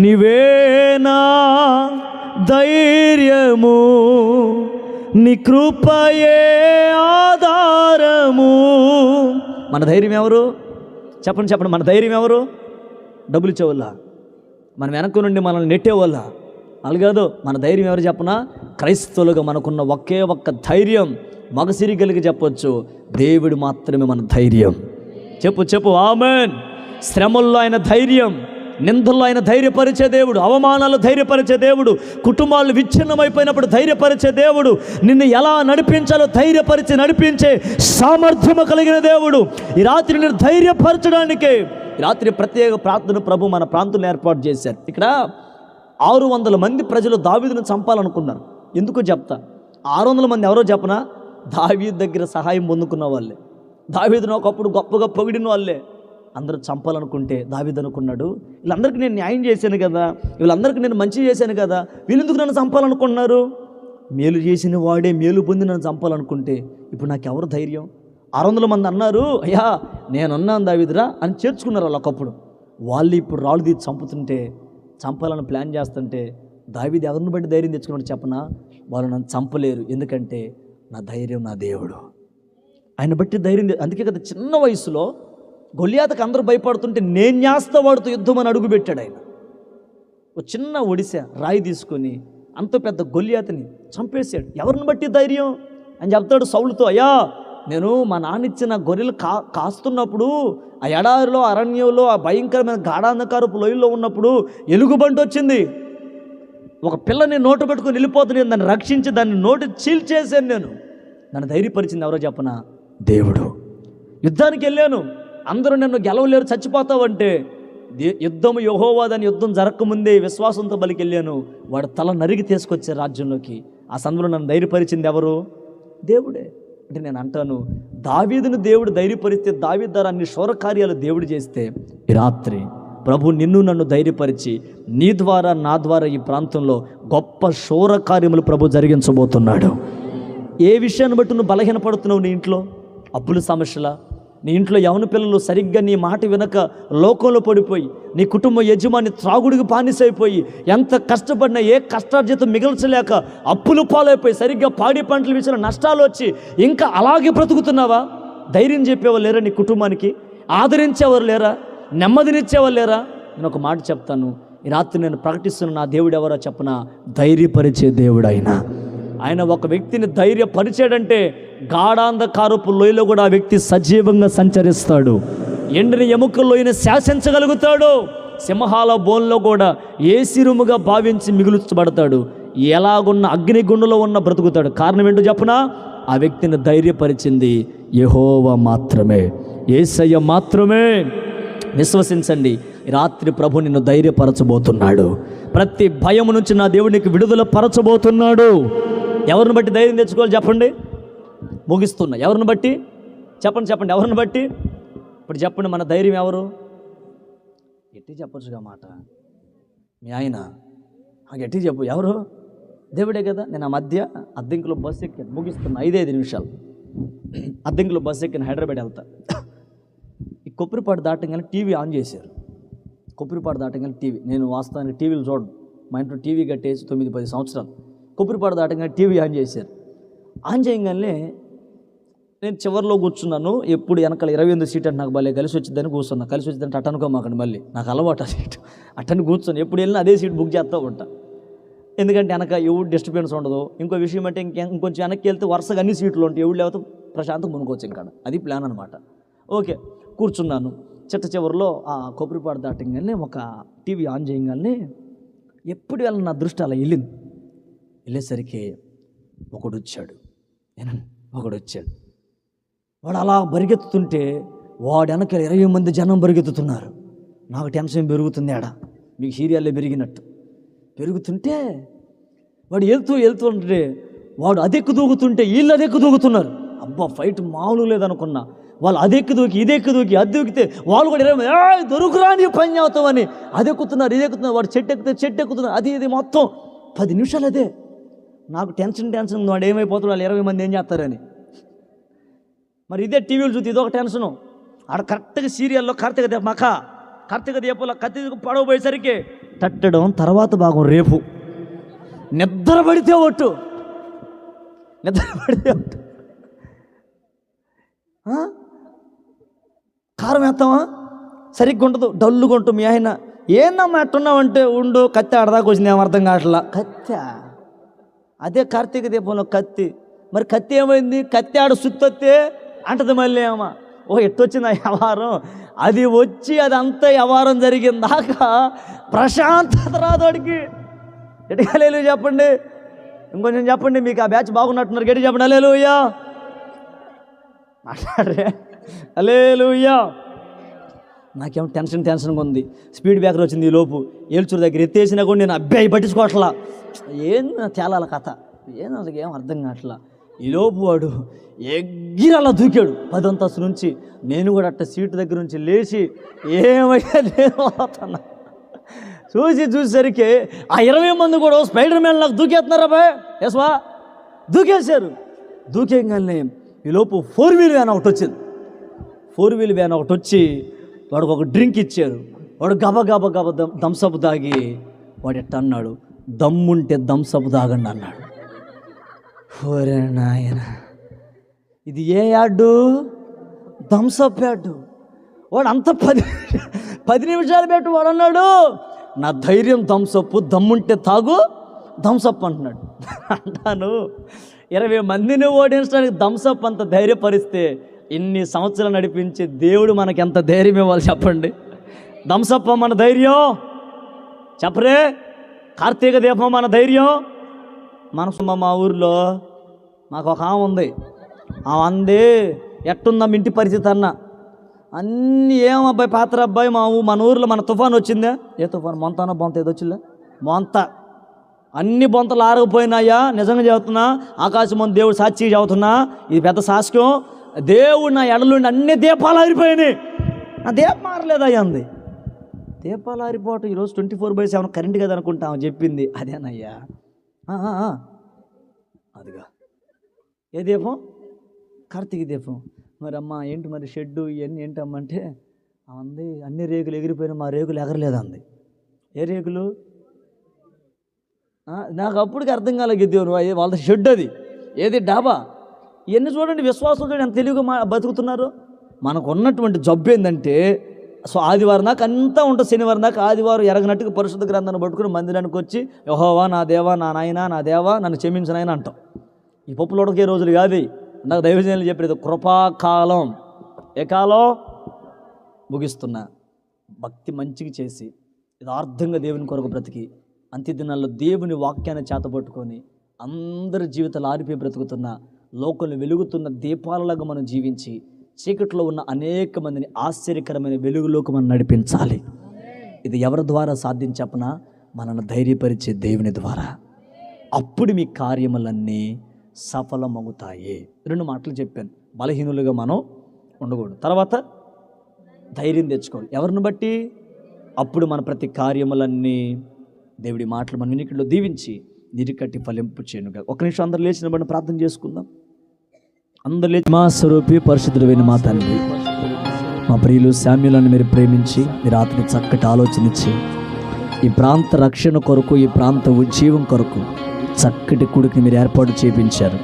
నీవేనా ధైర్యము, నీ కృపయే ఆధారము. మన ధైర్యం ఎవరు? చెప్పండి. మన ధైర్యం ఎవరు? డబ్బులు ఇచ్చేవాళ్ళ, మన వెనక నుండి మనల్ని నెట్టేవాళ్ళ? అలాగదు. మన ధైర్యం ఎవరు చెప్పనా? క్రైస్తవులుగా మనకున్న ఒకే ఒక్క ధైర్యం, మగసిరి కలిగి చెప్పొచ్చు, దేవుడు మాత్రమే మన ధైర్యం. చెప్పు ఆమేన్. శ్రమల్లో ఆయన ధైర్యం, నిందల్లో ఆయన ధైర్యపరిచే దేవుడు, అవమానాలు ధైర్యపరిచే దేవుడు, కుటుంబాలు విచ్ఛిన్నమైపోయినప్పుడు ధైర్యపరిచే దేవుడు, నిన్ను ఎలా నడిపించాలో ధైర్యపరిచి నడిపించే సామర్థ్యము కలిగిన దేవుడు. ఈ రాత్రి నిన్ను ధైర్యపరచడానికే ఈ రాత్రి ప్రత్యేక ప్రార్థన ప్రభు మన ప్రాంతంలో ఏర్పాటు చేశారు. ఇక్కడ 600 మంది ప్రజలు దావీదును చంపాలనుకున్నారు. ఎందుకు చెప్తా, 600 మంది ఎవరో చెప్పనా? దావీదు దగ్గర సహాయం పొందుకున్న వాళ్ళే, దావీదును ఒకప్పుడు గొప్పగా పొగిడిన వాళ్ళే. అందరూ చంపాలనుకుంటే దావీదు అనుకున్నాడు, వీళ్ళందరికీ నేను న్యాయం చేశాను కదా, వీళ్ళందరికీ నేను మంచి చేశాను కదా, వీళ్ళెందుకు నన్ను చంపాలనుకుంటున్నారు? మేలు చేసిన వాడే మేలు పొంది నన్ను చంపాలనుకుంటే ఇప్పుడు నాకెవరు ధైర్యం? 600 మంది అన్నారు, అయ్యా నేనున్నాను దావీదురా అని చేర్చుకున్నారు వాళ్ళు ఒకప్పుడు. వాళ్ళు ఇప్పుడు రాళ్ళు తీసి చంపాలని ప్లాన్ చేస్తుంటే దావీదు ఎవరిని బట్టి ధైర్యం తెచ్చుకున్నాడు చెప్పనా? వాళ్ళు నన్ను చంపలేరు, ఎందుకంటే నా ధైర్యం నా దేవుడు. ఆయన బట్టి ధైర్యం. అందుకే కదా చిన్న వయసులో గొలియాతకు అందరూ భయపడుతుంటే నేను చేస్తా వాడితో యుద్ధం అని అడుగుపెట్టాడు ఆయన. ఒక చిన్న ఒడిశా రాయి తీసుకొని అంత పెద్ద గొలియాతని చంపేశాడు. ఎవరిని బట్టి ధైర్యం అని చెప్తాడు సౌలుతో, అయ్యా నేను మా నాన్న ఇచ్చిన గొర్రెలు కాస్తున్నప్పుడు ఆ ఎడారిలో అరణ్యంలో ఆ భయంకరమైన గాఢాంధకారపు లోయల్లో ఉన్నప్పుడు ఎలుగుబంటి వచ్చింది. ఒక పిల్లని నోటు పెట్టుకుని వెళ్ళిపోతుంది, దాన్ని రక్షించి దాన్ని నోటు చీల్చేసాను నేను. నన్ను ధైర్యపరిచింది ఎవరో చెప్పనా? దేవుడు. యుద్ధానికి వెళ్ళాను, అందరూ నన్ను గెలవలేరు, చచ్చిపోతావంటే యుద్ధం యెహోవాదని యుద్ధం జరగకముందే విశ్వాసంతో బలికి వెళ్ళాను. వాడు తల నరిగి తీసుకొచ్చే రాజ్యంలోకి. ఆ సందులో నన్ను ధైర్యపరిచింది ఎవరు? దేవుడే. అంటే నేను అంటాను, దావీదును దేవుడు ధైర్యపరిస్తే, దావీదు ద్వారా అన్ని శౌర్యకార్యాలు దేవుడు చేస్తే, ఈ రాత్రి ప్రభు నిన్ను నన్ను ధైర్యపరిచి నీ ద్వారా నా ద్వారా ఈ ప్రాంతంలో గొప్ప శౌర్యకార్యములు ప్రభు జరిగించబోతున్నాడు. ఏ విషయాన్ని బట్టి నువ్వు బలహీనపడుతున్నావు? నీ ఇంట్లో అప్పుల సమస్యల, నీ ఇంట్లో యవన పిల్లలు సరిగ్గా నీ మాట వినక లోకంలో పడిపోయి, నీ కుటుంబ యజమాని త్రాగుడికి బానిసైపోయి, ఎంత కష్టపడినా ఏ కష్టార్జితం మిగల్చలేక అప్పులు పాలైపోయి, సరిగ్గా పాడి పంటల విషయంలో నష్టాలు వచ్చి ఇంకా అలాగే బ్రతుకుతున్నావా? ధైర్యం చెప్పేవాళ్ళు లేరా? నీ కుటుంబానికి ఆదరించేవారు లేరా? నెమ్మదినిచ్చేవాళ్ళు లేరా? నేను ఒక మాట చెప్తాను, ఈ రాత్రి నేను ప్రకటిస్తున్న నా దేవుడు ఎవరో చెప్పనా? ధైర్యపరిచే దేవుడు ఆయన ఒక వ్యక్తిని ధైర్యపరిచాడంటే గాఢాంధకారపు లోయలో కూడా ఆ వ్యక్తి సజీవంగా సంచరిస్తాడు. ఎండిన ఎముకల లోయని శాసించగలుగుతాడు. సింహాల బోన్లో కూడా ఏసిరుముగా భావించి మిగుల్చబడతాడు. ఎలాగున్న అగ్నిగుండంలో ఉన్న బ్రతుకుతాడు. కారణం ఏంటో చెప్పనా? ఆ వ్యక్తిని ధైర్యపరిచింది యెహోవా మాత్రమే, యేసయ్య మాత్రమే. విశ్వసించండి, రాత్రి ప్రభు నిన్ను ధైర్యపరచబోతున్నాడు. ప్రతి భయం నుంచి నా దేవునికి విడుదల పరచబోతున్నాడు. ఎవరిని బట్టి ధైర్యం తెచ్చుకోవాలి చెప్పండి? ముగిస్తున్నా. ఎవరిని బట్టి చెప్పండి, ఎవరిని బట్టి? ఇప్పుడు చెప్పండి, మన ధైర్యం ఎవరు? గట్టి చెప్పొచ్చుగా మాట. మీ ఆయన గట్టి చెప్పు. ఎవరు? దేవుడే కదా. నేను ఆ మధ్య అద్దెంకులో బస్సు ఎక్కాను, ముగిస్తున్నా, 5 నిమిషాలు. అద్దెంకులో బస్సు ఎక్కిన హైదరాబాద్ వెళ్తా. ఈ కొప్పరిపాడు దాటంగానే టీవీ ఆన్ చేశారు. కొప్పరిపాడు దాటంగానే టీవీ, నేను వాస్తవానికి టీవీలు చూడను, మా ఇంట్లో టీవీ కట్టేసి 9-10 సంవత్సరాలు. కొప్పరిపాడు దాటంగానే టీవీ ఆన్ చేశారు. ఆన్ చేయగానే నేను చివరిలో కూర్చున్నాను. ఎప్పుడు వెనకాల 28 సీట్ అంటే నాకు భలే కలిసి వచ్చిందని కూర్చున్నా. కలిసి వచ్చిందంటే అట్ట అనుకోమాకండి, మళ్ళీ నాకు అలవాటు ఆ సీట్. అట్టని కూర్చొని ఎప్పుడు వెళ్ళినా అదే సీట్ బుక్ చేస్తూ ఉంటా. ఎందుకంటే వెనక ఎవరు డిస్టర్బెన్స్ ఉండదు. ఇంకో విషయం అంటే ఇంకొంచెం వెనక్కి వెళ్తే వరుసగా అన్ని సీట్లు ఉంటాయి, ఎవరు లేకపోతే ప్రశాంతంగా మునుకోవచ్చు. ఇంకా అది ప్లాన్ అనమాట. ఓకే, కూర్చున్నాను. చివరిలో ఆ కొబ్బరిపాడు దాటంగానే ఒక టీవీ ఆన్ చేయగానే ఎప్పుడు వెళ్ళిన నా దృష్టి అలా వెళ్ళేసరికి ఒకడు వచ్చాడు. వాడు అలా పరిగెత్తుతుంటే వాడు వెనక 20 మంది జనం పరిగెత్తుతున్నారు. నాకు టెన్షన్ పెరుగుతుంది. మీకు సీరియాల్లో పెరిగినట్టు పెరుగుతుంటే వాడు వెళ్తూ ఉంటే వాడు అదెక్కు దూకుతుంటే వీళ్ళు అదెక్కు దూకుతున్నారు. అబ్బా, ఫైట్ మామూలు లేదనుకున్నా. వాళ్ళు అదెక్కు దూకి ఇదెక్కు దూకి అది దూకితే వాళ్ళు కూడా 20 మంది దొరుకురా నీ పని అవుతామని అదెక్కుతున్నారు, ఇదెక్కుతున్నారు. వాడు చెట్టు ఎక్కుతున్నారు. అది మొత్తం 10 నిమిషాలు అదే. నాకు టెన్షన్ వాడు ఏమైపోతున్నాడు, వాళ్ళు 20 మంది ఏం చేస్తారని. మరి ఇదే టీవీలు చూస్తే ఇదొక టెన్షను. ఆడ కరెక్ట్గా సీరియల్లో కార్తీక దీపంలో కత్తి పడవపోయేసరికి తట్టడం తర్వాత భాగం రేపు. నిద్ర పడితే ఒట్టు కారం వేస్తామా సరిగ్గా ఉంటుంది, డల్లుగా ఉంటుంది. మీ ఆయన ఏందమ్మా ఎట్టున్నావంటే ఉండు, కత్తి ఆడదాకా వచ్చింది, ఏం అర్థం కావట్లా. కత్తి అదే కార్తీక దీపంలో కత్తి. మరి కత్తి ఏమైంది? కత్తి ఆడ సుత్తొత్తే అంటది మళ్ళీ ఏమో. ఎట్టొచ్చింది ఆ వ్యవహారం. అది వచ్చి అదంతా వ్యవహారం జరిగిందాక ప్రశాంతత రాదోడికి. ఎటు హల్లెలూయా చెప్పండి. ఇంకొంచెం చెప్పండి, మీకు ఆ బ్యాచ్ బాగున్నట్టున్నారు. గట్టి చెప్పండి హల్లెలూయా. మాట్లాడరే హల్లెలూయా. నాకేమో టెన్షన్గా ఉంది. స్పీడ్ బ్రేకర్ వచ్చింది ఈ లోపు. ఏల్చూరు దగ్గర ఎత్తేసినా కూడా నేను అబ్బాయి పట్టించుకోవట్లా. ఏం తేలాల కథ, ఏం అర్థం కావట్లా. ఈలోపు వాడు ఎగ్గిరి అలా దూకాడు 10 అంతస్తు నుంచి. నేను కూడా అట్ట సీటు దగ్గర నుంచి లేచి ఏమయ్యా నేను అవుతున్నా. చూసేసరికి ఆ 20 మంది కూడా స్పైడర్ మ్యాన్ నాకు దూకేస్తున్నారా బాయ్ ఎస్వా దూకేశారు. దూకేగానే ఈలోపు 4 వీల్ వ్యాన్ ఒకటి వచ్చింది. 4 వీల్ వ్యాన్ ఒకటి వచ్చి వాడికి ఒక డ్రింక్ ఇచ్చారు. వాడు గబ థమ్సప్ తాగి వాడు ఎట్ట అన్నాడు, దమ్ముంటే థమ్సప్ తాగండి అన్నాడు. ఓరే నాయన, ఇది ఏ యాడ్డు? Thums Up ad. వాడు అంత 10 నిమిషాలు పెట్టి వాడు అన్నాడు, నా ధైర్యం థమ్సప్, దమ్ముంటే తాగు థమ్సప్ అంటున్నాడు. అంటాను, 20 మందిని ఓడించడానికి థమ్సప్ అంత ధైర్యపరిస్తే ఇన్ని సంవత్సరాలు నడిపించే దేవుడు మనకి ఎంత ధైర్యం ఇవ్వాలి చెప్పండి. థమ్సప్ మన ధైర్యం చెప్పరే, కార్తీక దీపం మన ధైర్యం. మా ఊరిలో మాకు ఒక ఆమె ఉంది. ఆమె అంది, ఎట్టుందమ్మ ఇంటి పరిస్థితి అన్న. అన్నీ ఏమబ్బాయి పాత్ర అబ్బాయి, మన ఊరిలో మన తుఫాన్ వచ్చిందా? ఏ తుఫాన్? మొంతానో బొంత ఏదో వచ్చిందా? మొంత. అన్ని బొంతలు ఆరకపోయినాయా? నిజంగా చెబుతున్నా, ఆకాశం ముందు దేవుడు సాక్షి చెబుతున్నా, ఇది పెద్ద సాక్ష్యం. దేవుడు నా ఎడలుండి అన్ని దీపాలు ఆరిపోయినాయి, నా దీపం ఆరలేదయ్యా అంది. దీపాలు ఆరిపోవటం ఈరోజు 24/7 కరెంట్ కదా అనుకుంటా ఆమె చెప్పింది. అదేనయ్యా, అదిగా ఏ దీపం? కార్తీక దీపం. మరి అమ్మ ఏంటి మరి షెడ్డు ఇవన్నీ ఏంటమ్మా అంటే, అంది అన్ని రేకులు ఎగిరిపోయినా మా రేకులు ఎగరలేదంది. ఏ రేకులు? నాకు అప్పటికి అర్థం కాలేదు. దేవుడు వాళ్ళ షెడ్ అది, ఏది డాబా. ఇవన్నీ చూడండి, విశ్వాసం చూడండి ఎంత తెలివిగా బతుకుతున్నారు. మనకు ఉన్నటువంటి జబ్బు ఏంటంటే, సో ఆదివారం దాకా అంతా ఉంటుంది, శనివారం దాకా ఆదివారం ఎరగనట్టుగా పరిశుద్ధ గ్రంథాన్ని పట్టుకుని మందిరానికి వచ్చి యెహోవా నా దేవా నా నాయన నా దేవా నన్ను క్షమించనాయన అంటాం. ఈ పప్పులు ఉడకే రోజులు కాదు. నాకు దైవజనులు చెప్పేది కృపాకాలం. ఏ కాలం? ముగిస్తున్నా. భక్తి మంచిగా చేసి యథార్థంగా దేవుని కొరకు బ్రతికి అంత్య దినాల్లో దేవుని వాక్యాన్ని చేతపట్టుకొని అందరి జీవితాలు ఆరిపోయి బ్రతుకుతున్న, లోకంలో వెలుగుతున్న దీపాలలాగా మనం జీవించి చీకట్లో ఉన్న అనేక మందిని ఆశ్చర్యకరమైన వెలుగులోకి మనం నడిపించాలి. ఇది ఎవరి ద్వారా సాధ్యం చెప్పనా? మనల్ని ధైర్యపరిచే దేవుని ద్వారా. అప్పుడు మీ కార్యములన్నీ సఫలమవుతాయి. 2 మాటలు చెప్పాను. బలహీనులుగా మనం ఉండకూడదు. తర్వాత ధైర్యం తెచ్చుకోవాలి. ఎవరిని బట్టి? అప్పుడు మన ప్రతి కార్యములన్నీ దేవుడి మాటలు మన వినికిడిలో దీవించి నిరికట్టి ఫలింపు చేయనుగా. ఒక నిమిషం అందరూ లేచిన బట్టి ప్రార్థన చేసుకుందాం. అందరూ లేచి. మా స్వరూపి పరిశుద్ధుడైన మా తండ్రి, మా ప్రియులు శామ్యులను మీరు ప్రేమించి మీరు అతని చక్కటి ఆలోచన ఇచ్చి ఈ ప్రాంత రక్షణ కొరకు, ఈ ప్రాంత ఉజ్జీవం కొరకు చక్కటి కొడుకుని మీరు ఏర్పాటు చేయించారు.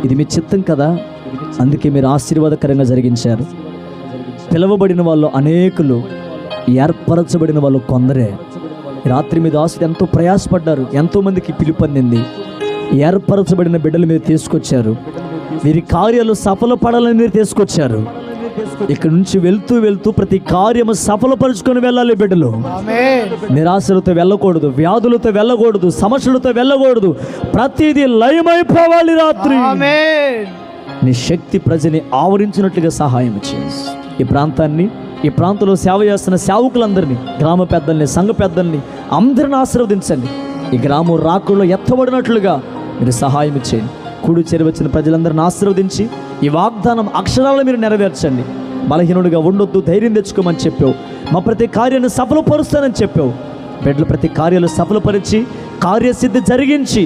ఇది మీ చిత్తం కదా, అందుకే మీరు ఆశీర్వాదకరంగా జరిగించారు. పిలువబడిన వాళ్ళు అనేకులు, ఏర్పరచబడిన వాళ్ళు కొందరే. రాత్రి మీద ఆశ ఎంతో ప్రయాసపడ్డారు, ఎంతోమందికి పిలుపొందింది. ఏర్పరచబడిన బిడ్డలు మీరు తీసుకొచ్చారు. వీరి కార్యాలు సఫలపడాలని మీరు తీసుకొచ్చారు. ఇక్కడ నుంచి వెళ్తూ వెళ్తూ ప్రతి కార్యము సఫలపరుచుకొని వెళ్ళాలి బిడ్డలు. నిరాశలతో వెళ్ళకూడదు, వ్యాధులతో వెళ్ళకూడదు, సమస్యలతో వెళ్ళకూడదు. ప్రతిదీ లయమైపోవాలి. రాత్రి నీ శక్తి ప్రజని ఆవరించినట్లుగా సహాయం చేసి ఈ ప్రాంతాన్ని, ఈ ప్రాంతంలో సేవ చేస్తున్న సేవకులందరినీ, గ్రామ పెద్దల్ని, సంఘ పెద్దల్ని అందరిని ఆశీర్వదించండి. ఈ గ్రామం రాకుల్లో ఎత్తబడినట్లుగా మీరు సహాయం చేయండి. కూడు చేరి వచ్చిన ప్రజలందరిని ఆశీర్వదించి ఈ వాగ్దానం అక్షరాలను మీరు నెరవేర్చండి. బలహీనుడిగా ఉండొద్దు, ధైర్యం తెచ్చుకోమని చెప్పావు. మా ప్రతి కార్యాన్ని సఫలపరుస్తానని చెప్పావు. బిడ్డలు ప్రతి కార్యాలు సఫలపరిచి కార్యసిద్ధి జరిగించి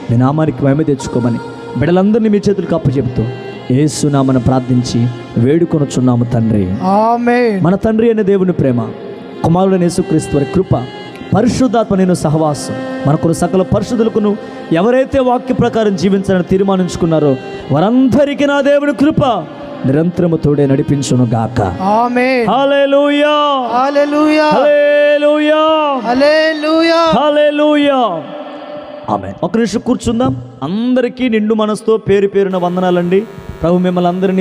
మీ నామానికి మహిమ తెచ్చుకోమని బిడ్డలందరినీ మీ చేతులకు అప్పచెప్తూ యేసు నామమున ప్రార్థించి వేడుకొనుచున్నాము తండ్రి. ఆమేన్. మన తండ్రి అనే దేవుని ప్రేమ, కుమారుడైన యేసుక్రీస్తు వారి కృప, పరిశుద్ధాత్మ నేను సహవాసం మనకు సకల పరిశుద్ధులకును ఎవరైతే వాక్య ప్రకారం జీవించాలని తీర్మానించుకున్నారో వారందరికీ నా దేవుని కృప నిరంతరము తోడే నడిపించును గాక. ఆమేన్. హల్లెలూయా, హల్లెలూయా, హల్లెలూయా, హల్లెలూయా, హల్లెలూయా. ఆమేన్. ఒక నిమిషం కూర్చుందాం. అందరికీ నిండు మనసుతో పేరు పేరున వందనాలండి. ప్రభు మిమ్మల్ని అందరినీ